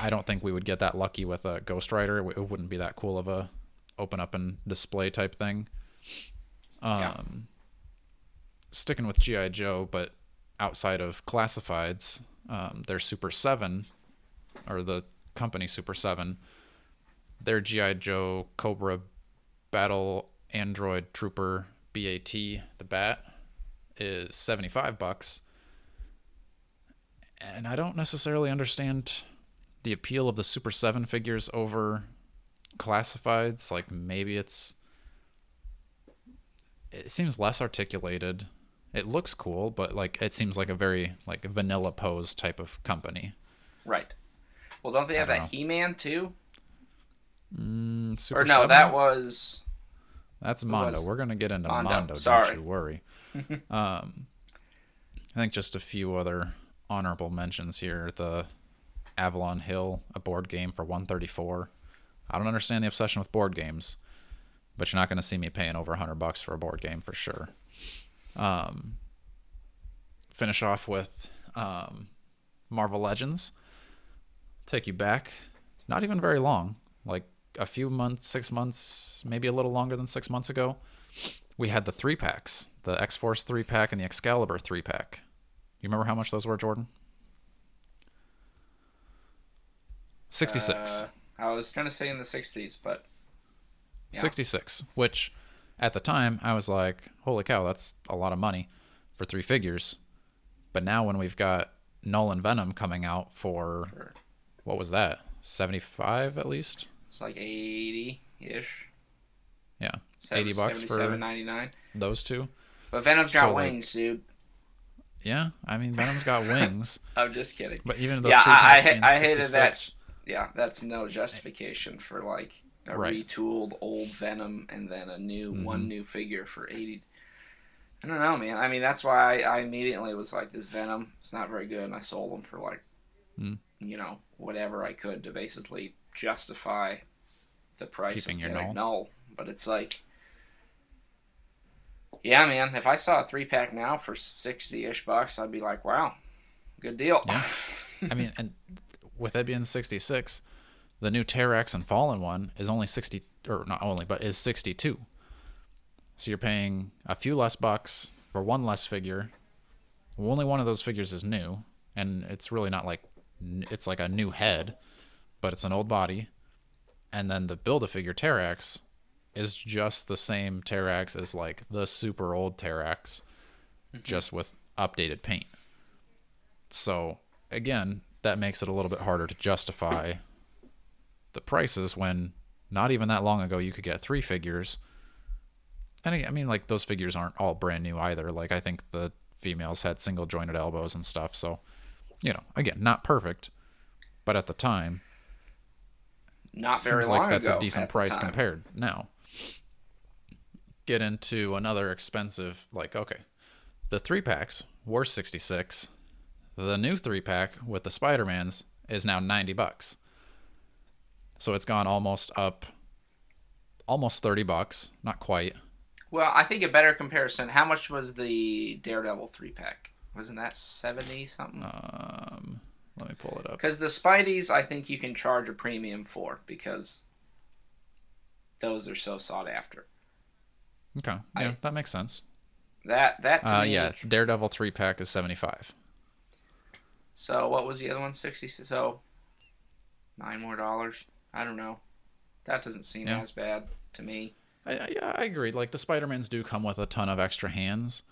A: I don't think we would get that lucky with a Ghost Rider. It wouldn't be that cool of a open up and display type thing. Sticking with G.I. Joe, but outside of classifieds, their Super 7, or the company Super 7, their G.I. Joe Cobra Battle Android Trooper BAT, the Bat, is $75. And I don't necessarily understand the appeal of the Super 7 figures over classifieds. Like, maybe it seems less articulated. It looks cool, but like it seems like a very like vanilla pose type of company.
B: Right. Well, don't they
A: I
B: have
A: don't
B: that
A: know.
B: He-Man too?
A: Super
B: Or no,
A: 7?
B: that was
A: That's
B: who
A: Mondo.
B: was
A: We're going to get into
B: Mondo.
A: Mondo, don't
B: Sorry.
A: you worry. I think just a few other honorable mentions here. The Avalon Hill, a board game for $134. I don't understand the obsession with board games, but you're not going to see me paying over $100 for a board game for sure. Finish off with Marvel Legends. Take you back, not even very long, like a few months, 6 months, maybe a little longer than 6 months ago. We had the 3-packs, the X-Force 3-pack and the Excalibur 3-pack. You remember how much those were, Jordan? 66.
B: I was gonna say in the 60s, but yeah.
A: 66, which at the time I was like, holy cow, that's a lot of money for 3 figures. But now when we've got Null and Venom coming out for, what was that, 75 at least?
B: It's like 80-ish.
A: Yeah, $80 for
B: $77.99.
A: those two.
B: But Venom's got
A: So, like,
B: wings, dude.
A: Yeah, I mean, Venom's got wings.
B: I'm just kidding.
A: But even though
B: Yeah,
A: 3-packs being
B: I hated
A: 66,
B: that. Yeah, that's no justification for like a
A: Right.
B: retooled old Venom and then a new one new figure for 80. I don't know, man. I mean, that's why I immediately was like, this Venom is not very good, and I sold them for like, whatever I could to basically justify the price
A: Keeping
B: of
A: your
B: getting
A: null.
B: null. But it's like, yeah, man. If I saw a 3-pack now for 60-ish bucks, I'd be like, wow, good deal.
A: Yeah. I mean, and with it being 66, the new Terrax and Fallen one is only 60, or not only, but is 62. So you're paying a few less bucks for one less figure. Only one of those figures is new, and it's really not like, it's like a new head, but it's an old body. And then the Build-A-Figure Terrax is just the same Terrax as like the super old Terrax, just with updated paint. So again, that makes it a little bit harder to justify the prices when not even that long ago you could get 3 figures. And I mean, like, those figures aren't all brand new either. Like, I think the females had single jointed elbows and stuff. So, again, not perfect, but at the time,
B: Not very
A: seems
B: long
A: like that's
B: ago
A: a decent
B: at the
A: price
B: time.
A: compared now. Get into another expensive, like, okay, the 3-packs were 66. The new 3-pack with the Spider-Mans is now $90. So it's gone almost up, almost $30, not quite.
B: Well, I think a better comparison. How much was the Daredevil 3-pack? Wasn't that 70 something?
A: Let me pull it up.
B: Because the Spideys, I think you can charge a premium for because those are so sought after.
A: Okay, yeah, that makes sense.
B: That to me.
A: Yeah, Daredevil 3-pack is 75.
B: So what was the other one? 60. So $9 more. I don't know. That doesn't seem as bad to me.
A: Yeah, I agree. Like, the Spider-Mans do come with a ton of extra hands,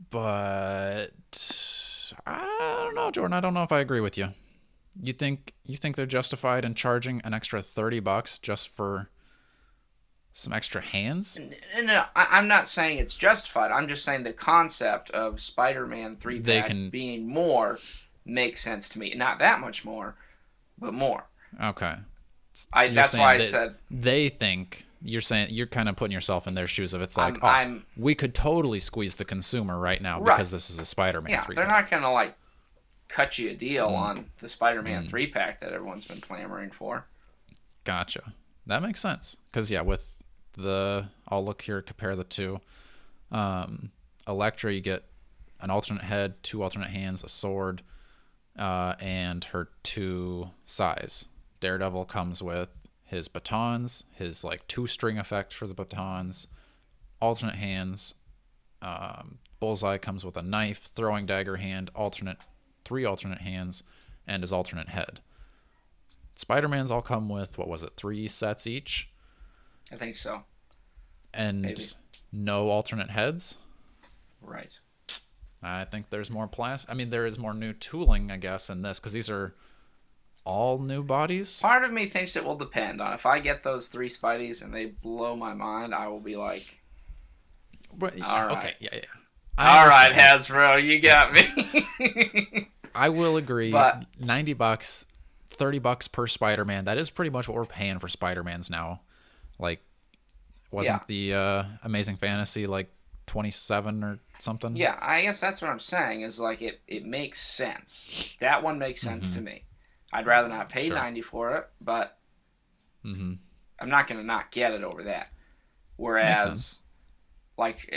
A: but I don't know, Jordan. I don't know if I agree with you. You think they're justified in charging an extra $30 just for some extra hands?
B: No, I'm not saying it's justified. I'm just saying the concept of Spider-Man 3-pack being more makes sense to me. Not that much more, but more.
A: Okay.
B: That's why I said
A: they think. You're saying you're kind of putting yourself in their shoes of it's like, we could totally squeeze the consumer right now because this is a Spider-Man 3-pack.
B: They're not going to like cut you a deal on the Spider-Man 3-pack that everyone's been clamoring for.
A: Gotcha. That makes sense. Because, yeah, with I'll look here, compare the two. Elektra, you get an alternate head, 2 alternate hands, a sword, and her 2 sais. Daredevil comes with his batons, his, like, 2-string effect for the batons, alternate hands, Bullseye comes with a knife, throwing dagger hand, three alternate hands, and his alternate head. Spider-Man's all come with, what was it, 3 sets each?
B: I think so.
A: And
B: Maybe.
A: no alternate heads?
B: Right.
A: I think there's more I mean, there is more new tooling, I guess, in this, because these are all new bodies.
B: Part of me thinks it will depend on if I get those 3 Spideys and they blow my mind, I will be like,
A: But,
B: all right.
A: Okay, yeah.
B: All right, Hasbro, you got me.
A: I will agree.
B: But
A: $90, $30 per Spider-Man. That is pretty much what we're paying for Spider-Mans now. Like, wasn't the Amazing Fantasy like 27 or something?
B: Yeah, I guess that's what I'm saying is like it makes sense. That one makes sense to me. I'd rather not pay 90 for it, but I'm not going to not get it over that. Whereas, like,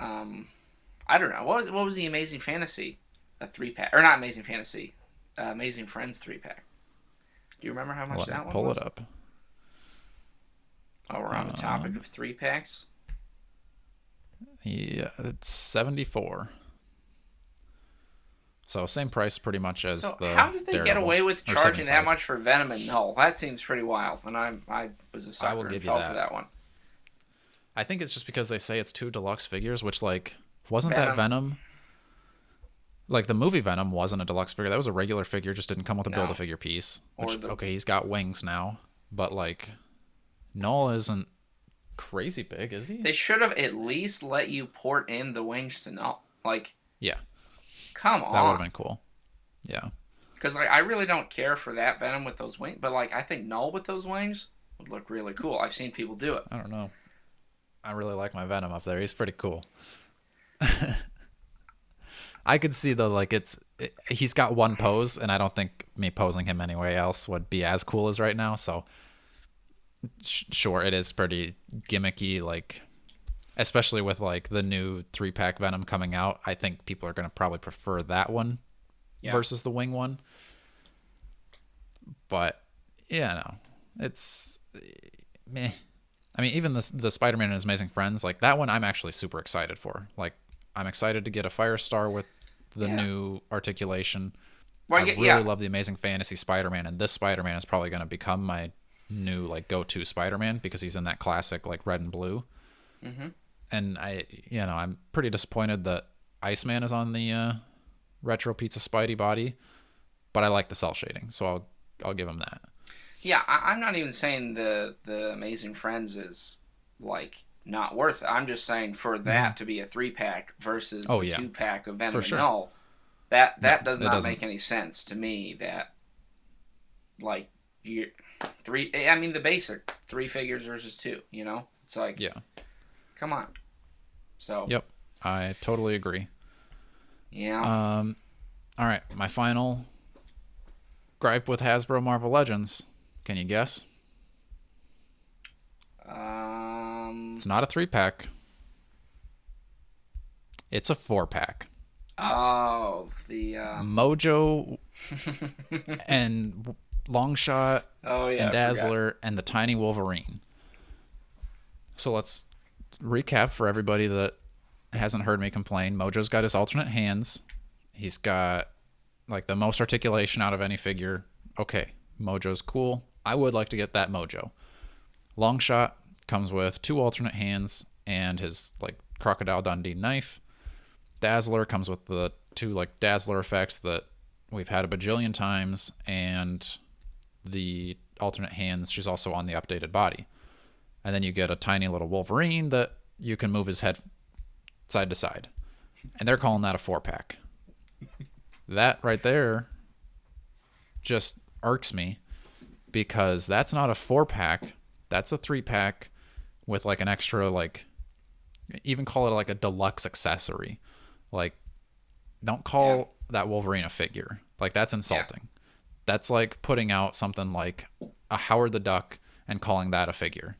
B: I don't know. What was the Amazing Fantasy? A 3-pack. Or not Amazing Fantasy. Amazing Friends 3-pack. Do you remember how much that one was?
A: Pull it up.
B: Oh, we're on the topic of 3-packs?
A: Yeah, it's 74. So same price pretty much as the
B: how did they
A: Daredevil,
B: get away with charging
A: 75.
B: that much for Venom and Null? That seems pretty wild, and I was a sucker and fell for that one.
A: I think it's just because they say it's 2 deluxe figures, which, like, wasn't
B: Venom.
A: that Venom? Like, the movie Venom wasn't a deluxe figure. That was a regular figure, just didn't come with a Build-A-Figure piece. Which, okay, he's got wings now, but, like, Null isn't crazy big, is he?
B: They should have at least let you port in the wings to Null. Like,
A: yeah.
B: Come on.
A: That would have been cool. Yeah.
B: Because like, I really don't care for that Venom with those wings, but like I think Null with those wings would look really cool. I've seen people do it.
A: I don't know. I really like my Venom up there. He's pretty cool. I could see though, like he's got one pose, and I don't think me posing him anywhere else would be as cool as right now. So sure, it is pretty gimmicky, like. Especially with like the new 3-pack Venom coming out, I think people are going to probably prefer that one versus the wing one. But yeah, no, it's meh. I mean, even the Spider-Man and His Amazing Friends, like that one, I'm actually super excited for. Like, I'm excited to get a Firestar with the new articulation. Well, I really love the Amazing Fantasy Spider-Man, and this Spider-Man is probably going to become my new like go-to Spider-Man because he's in that classic like red and blue. Mm-hmm. And I'm pretty disappointed that Iceman is on the retro Pizza Spidey body, but I like the cell shading, so I'll give him that.
B: Yeah, I'm not even saying the Amazing Friends is like not worth it. I'm just saying for that to be a 3-pack versus the 2-pack of Venom and Null, that does not make any sense to me. That like you 3. I mean the basic 3 figures versus 2. You know, it's like come on. So.
A: Yep, I totally agree.
B: Yeah.
A: All right, my final gripe with Hasbro Marvel Legends. Can you guess? It's not a 3-pack. It's a 4-pack.
B: Oh, the
A: Mojo and Longshot and Dazzler and the Tiny Wolverine. So let's recap for everybody that hasn't heard me complain. Mojo's got his alternate hands. He's got like the most articulation out of any figure. Okay, Mojo's cool. I would like to get that Mojo. Longshot comes with 2 alternate hands and his like Crocodile Dundee knife. Dazzler comes with the 2 like Dazzler effects that we've had a bajillion times, and the alternate hands. She's also on the updated body. And then you get a tiny little Wolverine that you can move his head side to side. And they're calling that a 4-pack. That right there just irks me because that's not a 4-pack. That's a 3-pack with like an extra, like, even call it like a deluxe accessory. Like, don't call that Wolverine a figure. Like, that's insulting. Yeah. That's like putting out something like a Howard the Duck and calling that a figure.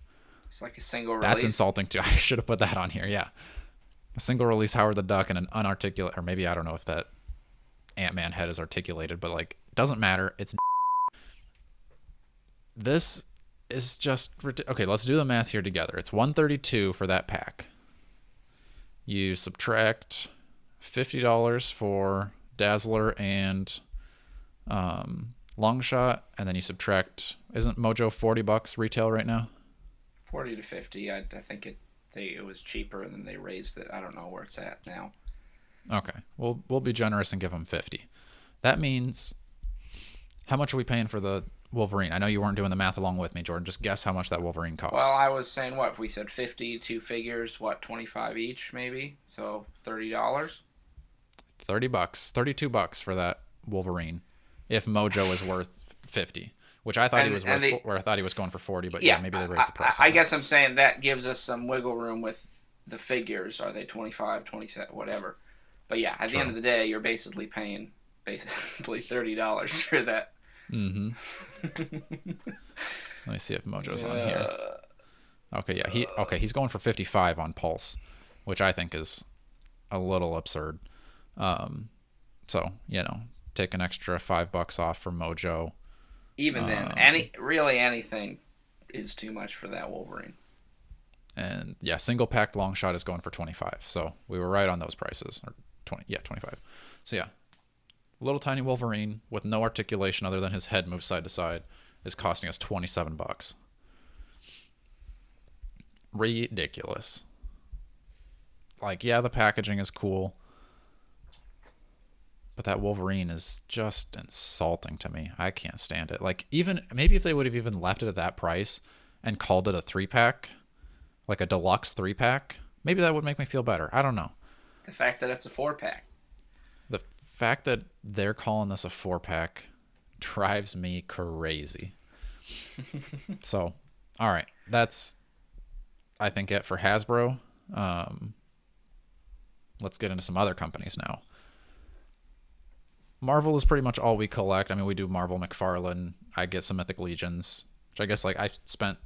B: It's like a single release.
A: That's insulting too. I should have put that on here. Yeah. A single release Howard the Duck and an unarticulate, or maybe I don't know if that Ant-Man head is articulated, but like, doesn't matter. It's this is just okay. Let's do the math here together. It's $132 for that pack. You subtract $50 for Dazzler and Longshot, and then you subtract. Isn't Mojo $40 retail right now?
B: 40 to 50. I think it was cheaper and then they raised it. I don't know where it's at now.
A: Okay, we'll be generous and give them 50. That means how much are we paying for the Wolverine? I know you weren't doing the math along with me, Jordan. Just guess how much that Wolverine costs.
B: Well, I was saying what if we said 50, two figures, what 25 each maybe, so $30.
A: $30, $32 for that Wolverine. If Mojo is worth 50, which I thought he was worth, or I thought he was going for 40, but yeah, maybe they raised the price.
B: I guess I'm saying that gives us some wiggle room with the figures. Are they 25, 27, whatever? But yeah, at the end of the day, you're basically paying $30 for that.
A: Mm-hmm. Let me see if Mojo's on here. Okay, yeah, he's going for 55 on Pulse, which I think is a little absurd. So take an extra $5 off for Mojo.
B: Even then, anything is too much for that Wolverine.
A: And yeah, single packed long shot is going for 25. So we were right on those prices. Or 25. So yeah, little tiny Wolverine with no articulation other than his head moves side to side is costing us $27. Ridiculous. Like, yeah, the packaging is cool, but that Wolverine is just insulting to me. I can't stand it. Like, even maybe if they would have even left it at that price and called it a 3-pack, like a deluxe 3-pack, maybe that would make me feel better. I don't know.
B: The fact that it's a 4-pack.
A: The fact that they're calling this a 4-pack drives me crazy. So, all right. That's, I think, it for Hasbro. Let's get into some other companies now. Marvel is pretty much all we collect. I mean, we do Marvel McFarlane. I get some Mythic Legions, which I guess like I spent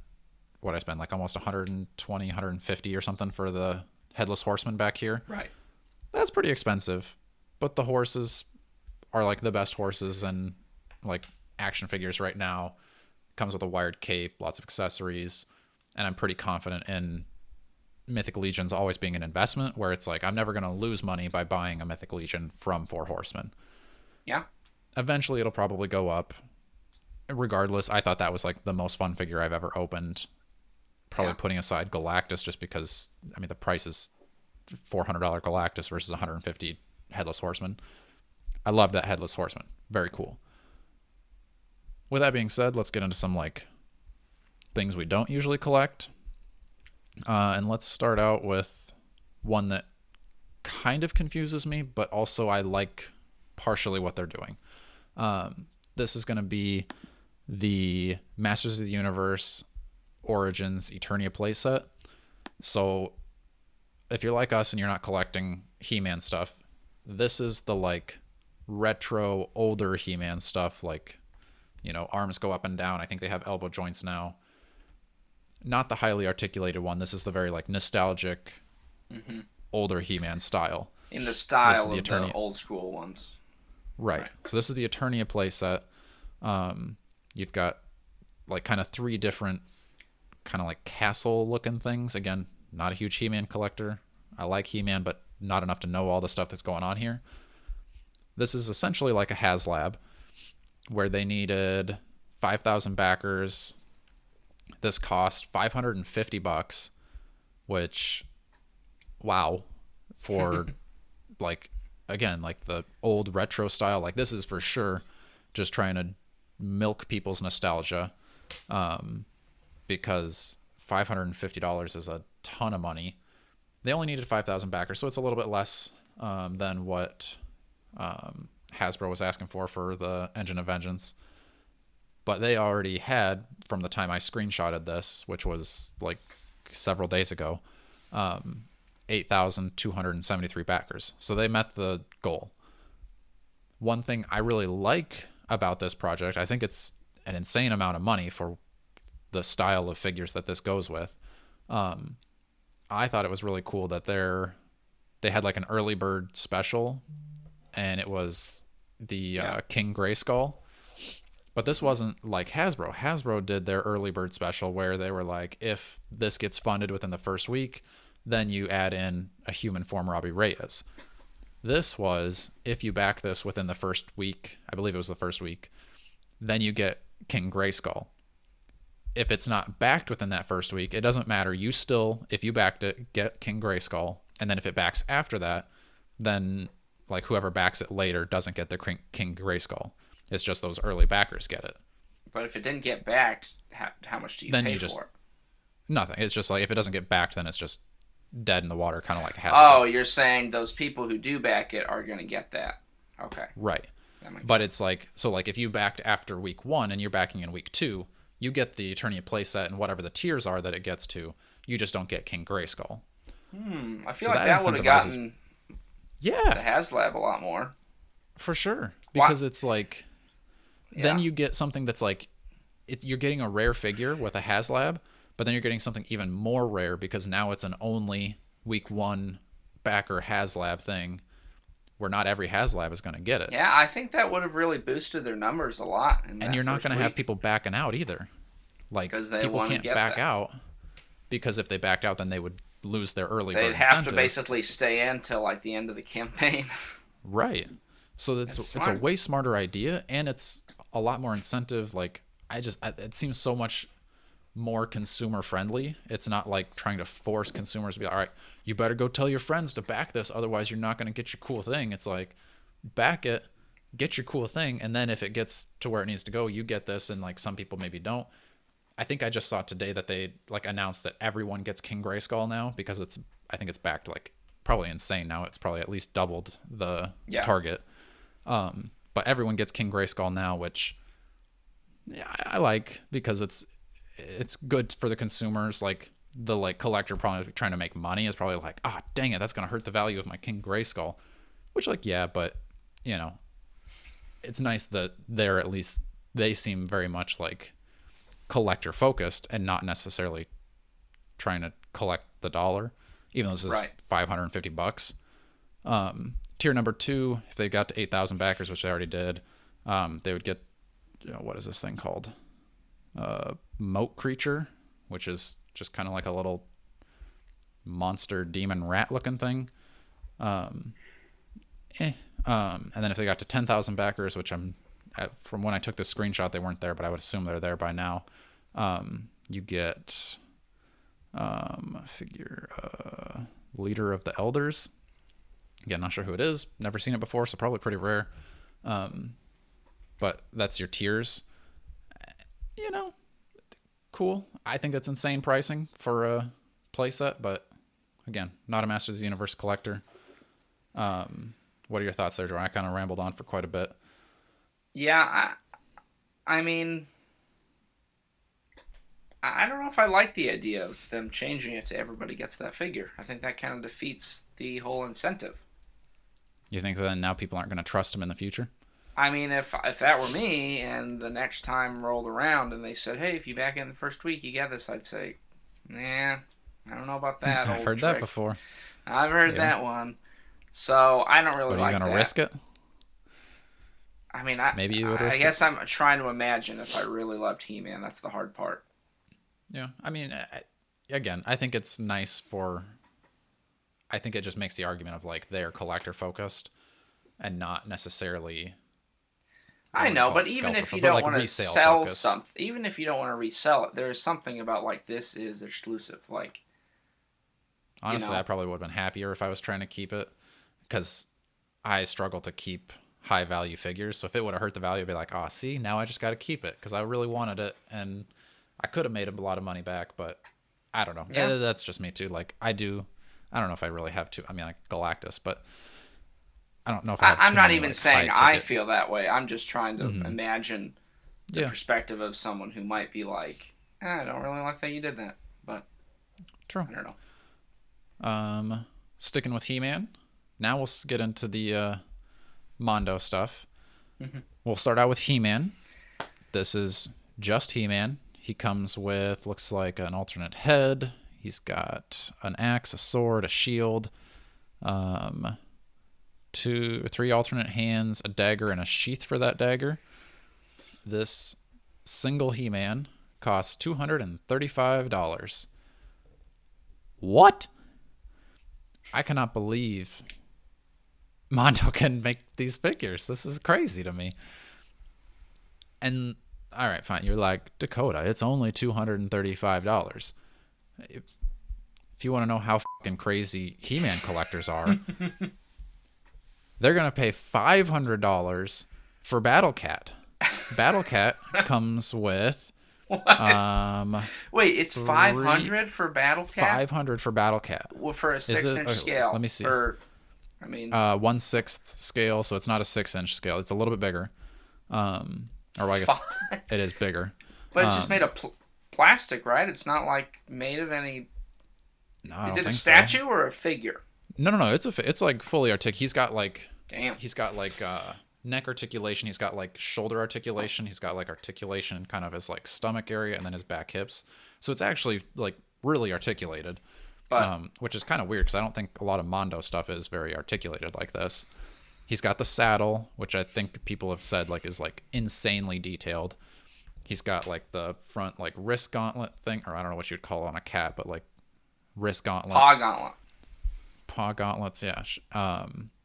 A: like almost 120, 150 or something for the Headless Horseman back here.
B: Right.
A: That's pretty expensive, but the horses are like the best horses and like action figures right now. Comes with a wired cape, lots of accessories, and I'm pretty confident in Mythic Legions always being an investment where it's like I'm never going to lose money by buying a Mythic Legion from Four Horsemen.
B: Yeah.
A: Eventually it'll probably go up. Regardless, I thought that was like the most fun figure I've ever opened. Probably putting aside Galactus just because, I mean, the price is $400 Galactus versus $150 Headless Horseman. I love that Headless Horseman. Very cool. With that being said, let's get into some like things we don't usually collect. And let's start out with one that kind of confuses me, but also I like partially what they're doing. This is going to be the Masters of the Universe Origins Eternia playset. So if you're like us and you're not collecting He-Man stuff, this is the like retro older He-Man stuff, like, you know, arms go up and down. I think they have elbow joints now. Not the highly articulated one. This is the very like nostalgic older He-Man style.
B: In the style of the old school ones.
A: Right. So this is the Eternia playset. You've got like kind of 3 different kind of like castle looking things. Again, not a huge He-Man collector. I like He-Man, but not enough to know all the stuff that's going on here. This is essentially like a HasLab where they needed 5,000 backers. This cost $550, which, wow, for like, again, like the old retro style. Like this is for sure just trying to milk people's nostalgia, because $550 is a ton of money. They only needed 5,000 backers, so it's a little bit less than what Hasbro was asking for the Engine of Vengeance. But they already had, from the time I screenshotted this, which was like several days ago, 8,273 backers. So they met the goal. One thing I really like about this project, I think it's an insane amount of money for the style of figures that this goes with. I thought it was really cool that they had like an early bird special, and it was the King Grayskull. But this wasn't like Hasbro. Hasbro did their early bird special where they were like, if this gets funded within the first week, then you add in a human form Robbie Reyes. This was, if you back this within the first week, I believe it was the first week, then you get King Grayskull. If it's not backed within that first week, it doesn't matter. You still, if you backed it, get King Grayskull. And then if it backs after that, then like whoever backs it later doesn't get the King Grayskull. It's just those early backers get it.
B: But if it didn't get backed, how much do you pay for it?
A: Nothing. It's just like if it doesn't get backed, then it's just dead in the water, kind of like HasLab.
B: Oh, you're saying those people who do back it are going to get that. Okay.
A: Right. But it's like, so like if you backed after week 1 and you're backing in week 2, you get the Eternia playset and whatever the tiers are that it gets to. You just don't get King Grayskull.
B: I feel like that would have gotten
A: the
B: HasLab a lot more.
A: For sure. Because it's like, then you get something that's like, you're getting a rare figure with a HasLab, but then you're getting something even more rare because now it's an only week 1 backer HasLab thing where not every HasLab is going to get it.
B: Yeah, I think that would have really boosted their numbers a lot.
A: And you're not going to have people backing out either. Like, people can't back out because if they backed out, then they would lose their early bird incentive.
B: They'd have to basically stay in till like the end of the campaign.
A: Right. So it's a way smarter idea, and it's a lot more incentive. Like, it seems so much more consumer friendly. It's not like trying to force consumers to be like, all right, you better go tell your friends to back this, otherwise you're not going to get your cool thing. It's like, back it, get your cool thing, and then if it gets to where it needs to go, you get this, and like some people maybe don't. I think I just saw today that they like announced that everyone gets King Grayskull now because I think it's backed like probably insane now. It's probably at least doubled the target. But everyone gets King Grayskull now, which I like because it's good for the consumers. Like the collector probably trying to make money is probably like, dang it, that's gonna hurt the value of my King Grayskull. Which but it's nice that they seem very much like collector focused and not necessarily trying to collect the dollar, even though this is $550. Tier number 2, if they got to 8,000 backers, which they already did, they would get, what is this thing called? Moat Creature, which is just kind of like a little monster demon rat looking thing. And then if they got to 10,000 backers, which from when I took this screenshot, they weren't there, but I would assume they're there by now. You get a figure, Leader of the Elders. Again, not sure who it is. Never seen it before, so probably pretty rare. But that's your tiers. Cool. I think it's insane pricing for a playset, but again, not a Masters of the Universe collector. What are your thoughts there, Joe? I kind of rambled on for quite a bit.
B: Yeah, I mean, I don't know if I like the idea of them changing it to everybody gets that figure. I think that kind of defeats the whole incentive.
A: You think then now people aren't going to trust them in the future?
B: I mean, if that were me and the next time rolled around and they said, hey, if you back in the first week, you get this, I'd say, nah, I don't know about that.
A: I've heard that before.
B: I've heard that one. So I don't really like that.
A: Are you going to risk it?
B: I mean,
A: maybe you would risk
B: I guess I'm trying to imagine if I really loved He-Man. That's the hard part.
A: Yeah, I mean, again, I think it's nice I think it just makes the argument of like they're collector focused and not necessarily.
B: I know, but even if you don't want to sell something, even if you don't want to resell it, there is something about like this is exclusive. Like,
A: honestly, I probably would have been happier if I was trying to keep it because I struggle to keep high value figures. So if it would have hurt the value, I'd be like, see, now I just got to keep it because I really wanted it and I could have made a lot of money back, but I don't know. Yeah. That's just me too. Like I don't know if I really have to. I mean, like Galactus, but I don't know if
B: I'm not even saying I feel that way. I'm just trying to imagine the perspective of someone who might be like, I don't really like that you did that, but
A: true.
B: I don't know.
A: Sticking with He-Man, now we'll get into the Mondo stuff. We'll start out with He-Man. This is just He-Man. He comes with, looks like an alternate head. He's got an axe, a sword, a shield, 3 alternate hands, a dagger, and a sheath for that dagger. This single He-Man costs $235. What? I cannot believe Mondo can make these figures. This is crazy to me. And all right, fine. You're like, Dakota, it's only $235. If you want to know how fucking crazy He-Man collectors are, they're going to pay $500 for Battle Cat. Battle Cat comes with
B: Wait, it's 500 for Battle Cat?
A: 500 for Battle Cat.
B: Well, for a
A: Is it?
B: 6-inch scale.
A: Let me see.
B: Or, I mean,
A: 1/6 scale, so it's not a 6-inch scale. It's a little bit bigger. Or well, I guess it is bigger.
B: but it's just made of plastic, right? It's not like made of any.
A: No, I
B: Is
A: don't
B: it a
A: think
B: statue
A: so.
B: or a figure?
A: No. It's like fully artic.
B: Damn.
A: He's got like neck articulation. He's got like shoulder articulation. He's got like articulation in kind of his like stomach area and then his back hips. So it's actually like really articulated,
B: But
A: which is kind of weird because I don't think a lot of Mondo stuff is very articulated like this. He's got the saddle, which I think people have said like is like insanely detailed. He's got like the front like wrist gauntlet thing, or I don't know what you'd call it on a cat, but like wrist gauntlets.
B: paw gauntlet.
A: Paw gauntlets, yeah.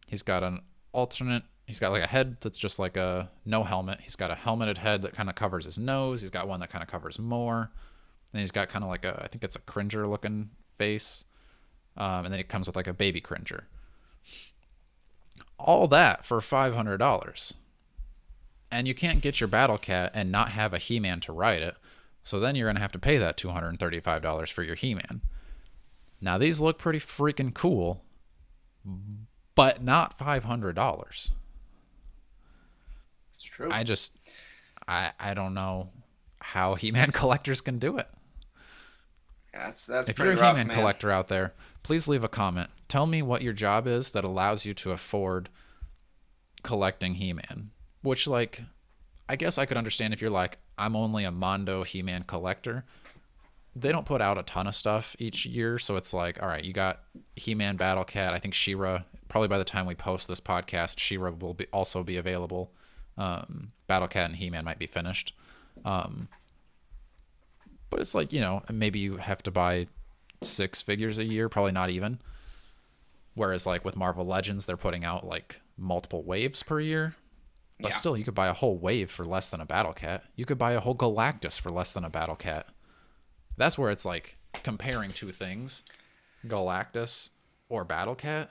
A: He's got an alternate. He's got like a head that's just like a no helmet. He's got a helmeted head that kind of covers his nose. He's got one that kind of covers more. And he's got kind of like I think it's a Cringer looking face. And then he comes with like a baby Cringer. All that for $500. And you can't get your Battle Cat and not have a He-Man to ride it. So then you're going to have to pay that $235 for your He-Man. Now these look pretty freaking cool, but not $500.
B: It's true.
A: I don't know how He-Man collectors can do it.
B: That's
A: If
B: pretty
A: you're a
B: rough,
A: He-Man
B: man.
A: collector out there, please leave a comment. Tell me what your job is that allows you to afford collecting He-Man. Which, like, I guess I could understand if you're like, I'm only a Mondo He-Man collector. They don't put out a ton of stuff each year, so it's like, all right, you got He-Man, Battle Cat. I think She-Ra, probably by the time we post this podcast, She-Ra will also be available. Battle Cat and He-Man might be finished. But it's like, maybe you have to buy 6 figures a year, probably not even. Whereas like with Marvel Legends, they're putting out like multiple waves per year. But
B: Yeah.
A: still, you could buy a whole wave for less than a Battle Cat. You could buy a whole Galactus for less than a Battle Cat. That's where it's like comparing two things, Galactus or Battle Cat.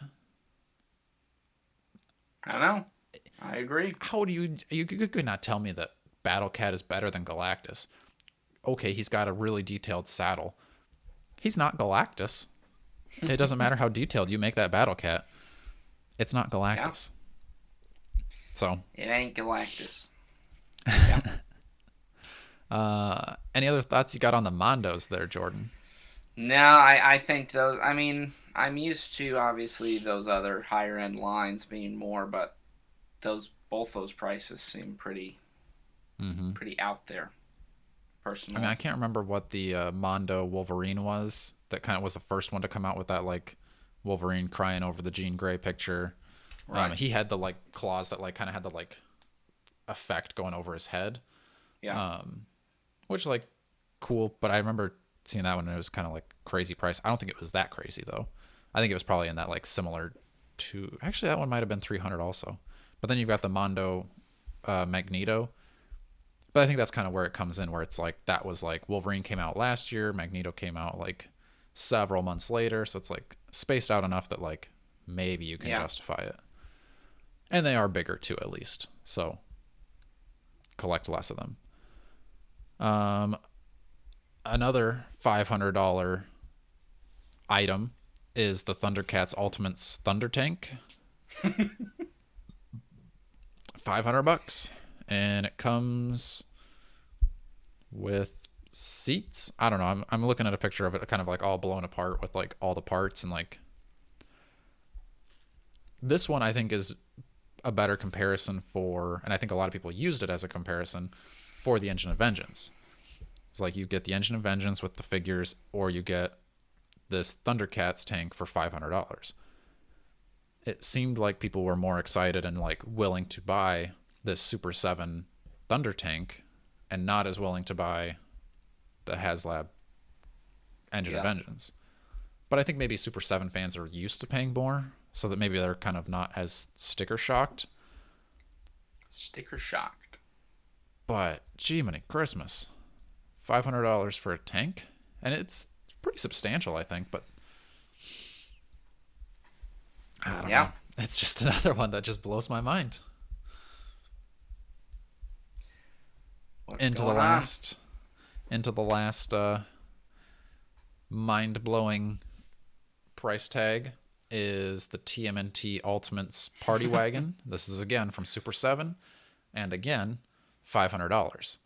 B: I know. I agree.
A: How do you could not tell me that Battle Cat is better than Galactus? Okay, he's got a really detailed saddle. He's not Galactus. It doesn't matter how detailed you make that Battle Cat. It's not Galactus. Yeah. So
B: It ain't Galactus.
A: any other thoughts you got on the Mondos there, Jordan?
B: No, I think those. I mean, I'm used to obviously those other higher end lines being more, but both those prices seem pretty out there. Personally,
A: I mean, I can't remember what the Mondo Wolverine was. That kind of was the first one to come out with that like Wolverine crying over the Jean Grey picture. Right. He had the like claws that like kind of had the like effect going over his head.
B: Yeah.
A: Which like cool, but I remember seeing that one and it was kind of like crazy price. I don't think it was that crazy though. I think it was probably in that like similar to actually that one might have been 300 also. But then you've got the Mondo Magneto. But I think that's kind of where it comes in, where it's like that was like Wolverine came out last year, Magneto came out like several months later, so it's like spaced out enough that like maybe you can justify it. And they are bigger too, at least. So collect less of them. Another $500 item is the Thundercats Ultimates Thunder Tank. $500, and it comes with seats. I don't know. I'm looking at a picture of it, kind of like all blown apart with like all the parts, and like this one I think is a better comparison for, and I think a lot of people used it as a comparison for the Engine of Vengeance. It's like you get the Engine of Vengeance with the figures, or you get this Thundercats tank for $500. It seemed like people were more excited and like willing to buy this Super 7 Thunder tank and not as willing to buy the HasLab Engine of Vengeance. But I think maybe Super 7 fans are used to paying more, so that maybe they're kind of not as sticker shocked.
B: Sticker shocked.
A: But gee, many Christmas, $500 for a tank, and it's pretty substantial, I think. But I don't
B: Yeah.
A: know. It's just another one that just blows my mind.
B: What's
A: Into the
B: going on?
A: last, into the last mind-blowing price tag is the TMNT Ultimates Party Wagon. This is again from Super 7, and again, $500.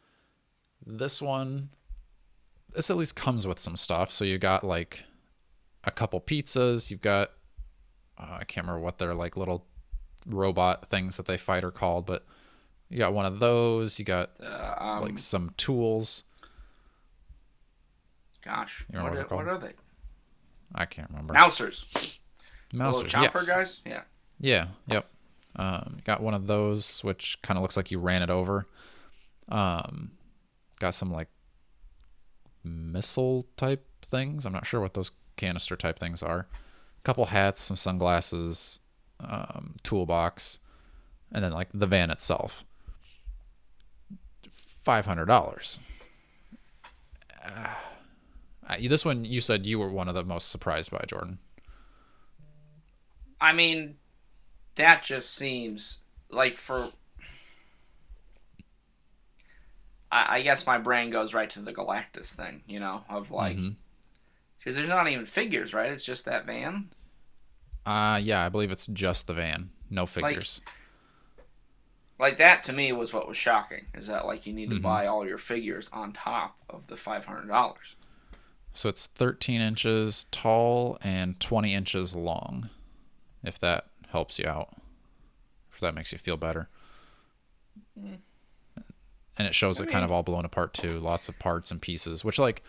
A: This one, this at least comes with some stuff. So you got like a couple pizzas. You've got, I can't remember what their like little robot things that they fight are called, but you got one of those. You got like some tools.
B: Gosh,
A: You remember
B: what are they?
A: I can't remember.
B: Mousers.
A: Mousers,
B: Little chomper
A: yes.
B: guys? Yeah.
A: Yeah, yep. Got one of those, which kind of looks like you ran it over. Got some like missile type things. I'm not sure what those canister type things are. A couple hats, some sunglasses, toolbox, and then like the van itself. $500. This one you said you were one of the most surprised by, Jordan.
B: I mean, that just seems like for. I guess my brain goes right to the Galactus thing, of like. Because there's not even figures, right? It's just that van.
A: Yeah, I believe it's just the van. No figures.
B: Like that to me was what was shocking. Is that like you need to buy all your figures on top of the $500.
A: So it's 13 inches tall and 20 inches long, if that helps you out, if that makes you feel better. And it shows it kind of all blown apart too, lots of parts and pieces, which like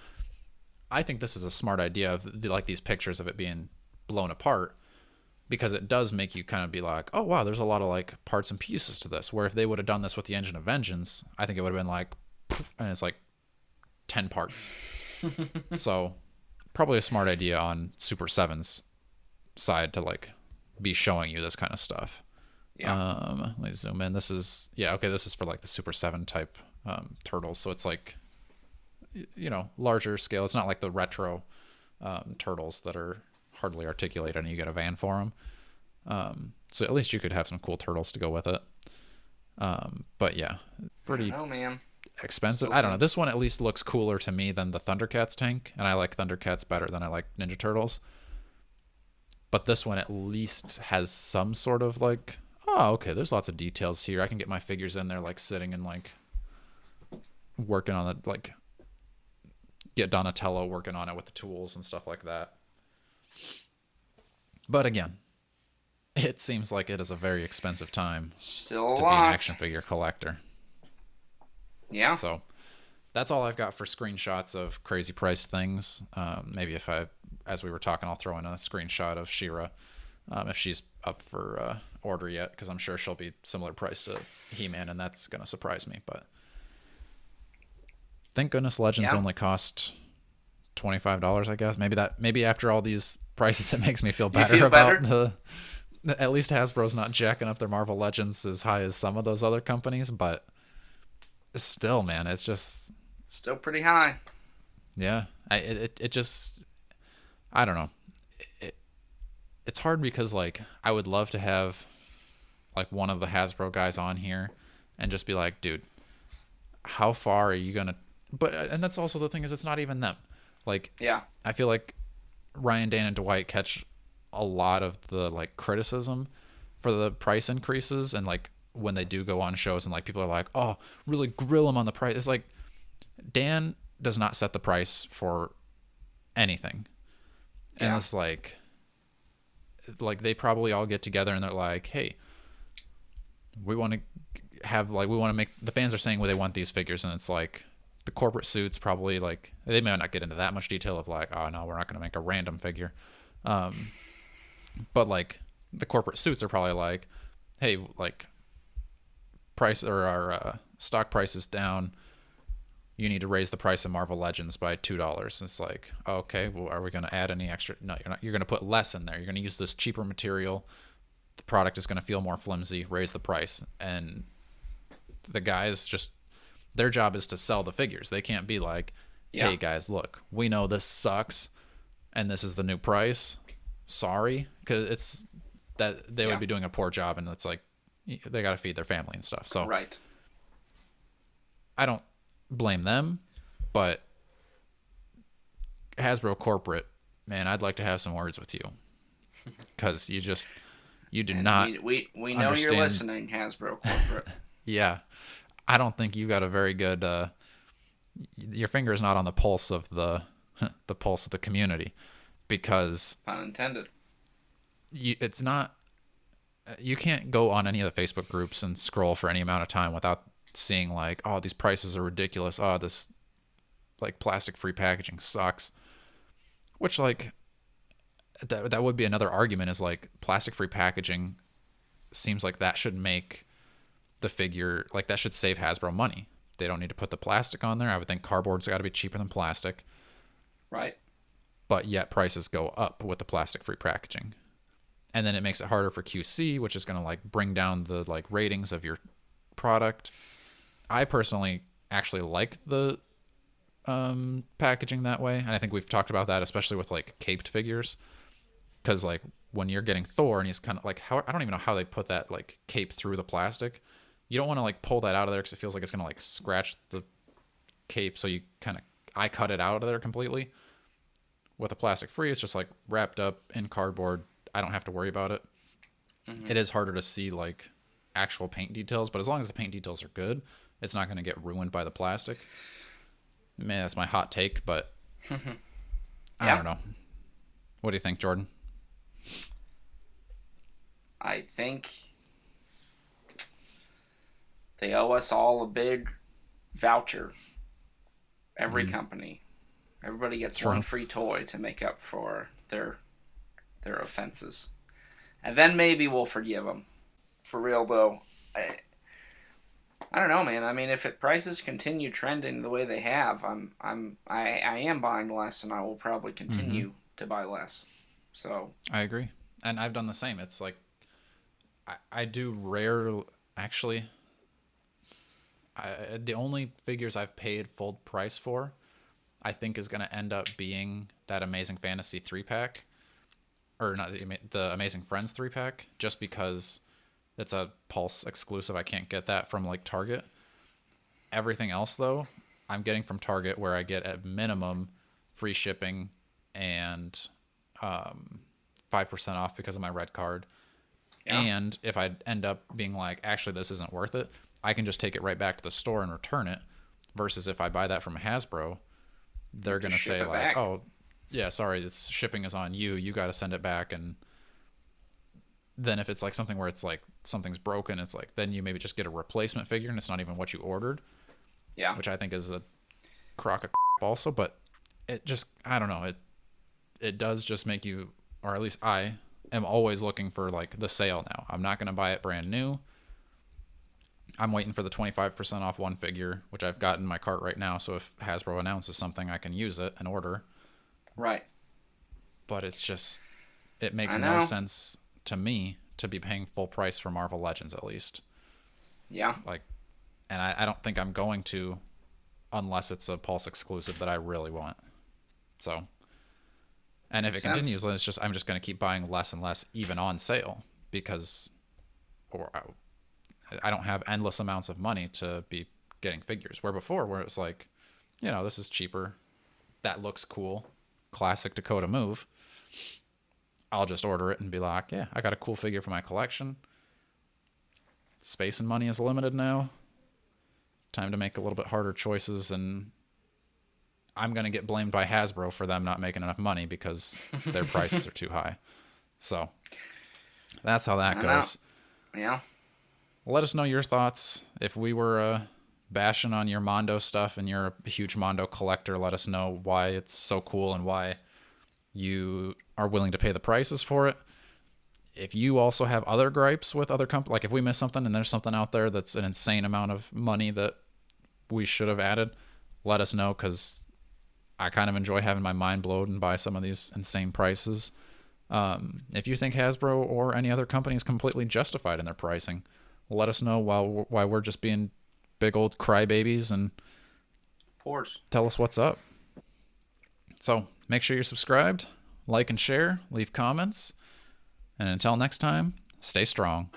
A: I think this is a smart idea of like these pictures of it being blown apart, because it does make you kind of be like, oh wow, there's a lot of like parts and pieces to this. Where if they would have done this with the Engine of Vengeance, I think it would have been like, and it's like 10 parts. So probably a smart idea on Super 7's side to like be showing you this kind of stuff.
B: Yeah.
A: Let me zoom in. This is this is for like the Super 7 type turtles. So it's like, larger scale. It's not like the retro turtles that are hardly articulated and you get a van for them. So at least you could have some cool turtles to go with it. But yeah, pretty
B: man.
A: expensive. I don't know. This one at least looks cooler to me than the Thundercats tank, and I like Thundercats better than I like Ninja Turtles. But this one at least has some sort of like, oh, okay, there's lots of details here. I can get my figures in there like sitting and like working on it, like get Donatello working on it with the tools and stuff like that. But again, it seems like it is a very expensive time
B: Still
A: to be an action figure collector.
B: Yeah.
A: So that's all I've got for screenshots of crazy priced things. Maybe as we were talking, I'll throw in a screenshot of She-Ra if she's up for order yet, because I'm sure she'll be similar price to He-Man, and that's going to surprise me. But thank goodness Legends only cost $25, I guess. Maybe after all these prices, it makes me feel better about at least Hasbro's not jacking up their Marvel Legends as high as some of those other companies, but still, man, it's just
B: still pretty high.
A: Yeah, it just, I don't know. It's hard because like I would love to have like one of the Hasbro guys on here and just be like, dude, how far are you gonna? But and that's also the thing, is it's not even them. Like,
B: yeah,
A: I feel like Ryan, Dan, and Dwight catch a lot of the like criticism for the price increases, and like when they do go on shows and like people are like, oh, really grill them on the price. It's like Dan does not set the price for anything, and it's like they probably all get together and they're like, hey, we want to make, the fans are saying, well, they want these figures, and it's like the corporate suits probably, like, they may not get into that much detail of like, oh no, we're not going to make a random figure, but like the corporate suits are probably like, hey, like price or our stock price is down, you need to raise the price of Marvel Legends by $2. It's like, okay, well, are we going to add any extra? No, you're not. You're going to put less in there. You're going to use this cheaper material. The product is going to feel more flimsy. Raise the price. And the guys just, their job is to sell the figures. They can't be like, hey guys, look, we know this sucks, and this is the new price. Sorry, because it's that they would be doing a poor job, and it's like they got to feed their family and stuff. So
B: right.
A: I don't blame them, but Hasbro corporate, man, I'd like to have some words with you, because you do not.
B: We know
A: understand.
B: You're listening, Hasbro corporate.
A: Yeah, I don't think you got a very good. Your finger is not on the pulse of the pulse of the community, because
B: pun intended.
A: It's not. You can't go on any of the Facebook groups and scroll for any amount of time without seeing like, oh, these prices are ridiculous. Oh, this like plastic-free packaging sucks. Which like that would be another argument, is like plastic-free packaging seems like that should make the figure, like that should save Hasbro money. They don't need to put the plastic on there. I would think cardboard's got to be cheaper than plastic.
B: Right.
A: But yet prices go up with the plastic-free packaging. And then it makes it harder for QC, which is going to like bring down the like ratings of your product. I personally actually like the packaging that way, and I think we've talked about that, especially with like caped figures, because like when you're getting Thor and he's kind of like, how I don't even know how they put that like cape through the plastic. You don't want to like pull that out of there because it feels like it's gonna like scratch the cape, so you kind of I cut it out of there completely. With a plastic free, it's just like wrapped up in cardboard. I don't have to worry about it. It is harder to see like actual paint details, but as long as the paint details are good, it's not going to get ruined by the plastic. Man, that's my hot take, but I don't know. What do you think, Jordan?
B: I think they owe us all a big voucher. Every company. Everybody gets one free toy to make up for their offenses. And then maybe we'll forgive them. For real, though, I don't know, man. I mean, if prices continue trending the way they have, I am buying less, and I will probably continue to buy less. So
A: I agree, and I've done the same. It's like I do rare, actually. The only figures I've paid full price for, I think, is going to end up being that Amazing Fantasy 3-pack, or not the Amazing Friends 3-pack, just because it's a Pulse exclusive. I can't get that from like Target. Everything else, though, I'm getting from Target, where I get at minimum free shipping and 5% off because of my red card. Yeah. And if I end up being like, actually, this isn't worth it, I can just take it right back to the store and return it. Versus if I buy that from Hasbro, they're going to say like, back. Oh, yeah, sorry, this shipping is on you. You got to send it back. And then if it's like something where it's like something's broken, it's like, then you maybe just get a replacement figure and it's not even what you ordered.
B: Yeah.
A: Which I think is a crock of also, but it just, I don't know. It does just make you, or at least I am always looking for like the sale now. I'm not going to buy it brand new. I'm waiting for the 25% off one figure, which I've got in my cart right now. So if Hasbro announces something, I can use it and order.
B: Right.
A: But it's just, it makes no sense to me to be paying full price for Marvel Legends, at least.
B: Yeah.
A: Like, and I don't think I'm going to, unless it's a Pulse exclusive that I really want. So, and if it continues, then it's just, I'm just going to keep buying less and less, even on sale, because, or I don't have endless amounts of money to be getting figures. Where before, where it's like, you know, this is cheaper, that looks cool, classic Dakota move, I'll just order it and be like, yeah, I got a cool figure for my collection. Space and money is limited now. Time to make a little bit harder choices, and I'm going to get blamed by Hasbro for them not making enough money because their prices are too high. So that's how that goes.
B: Yeah.
A: Let us know your thoughts. If we were bashing on your Mondo stuff and you're a huge Mondo collector, let us know why it's so cool and why you are willing to pay the prices for it. If you also have other gripes with other companies, like if we miss something and there's something out there that's an insane amount of money that we should have added, let us know, because I kind of enjoy having my mind blown and buy some of these insane prices. If you think Hasbro or any other company is completely justified in their pricing, let us know why we're just being big old crybabies, and
B: Of course.
A: tell us what's up. So make sure you're subscribed, like and share, leave comments, and until next time, stay strong.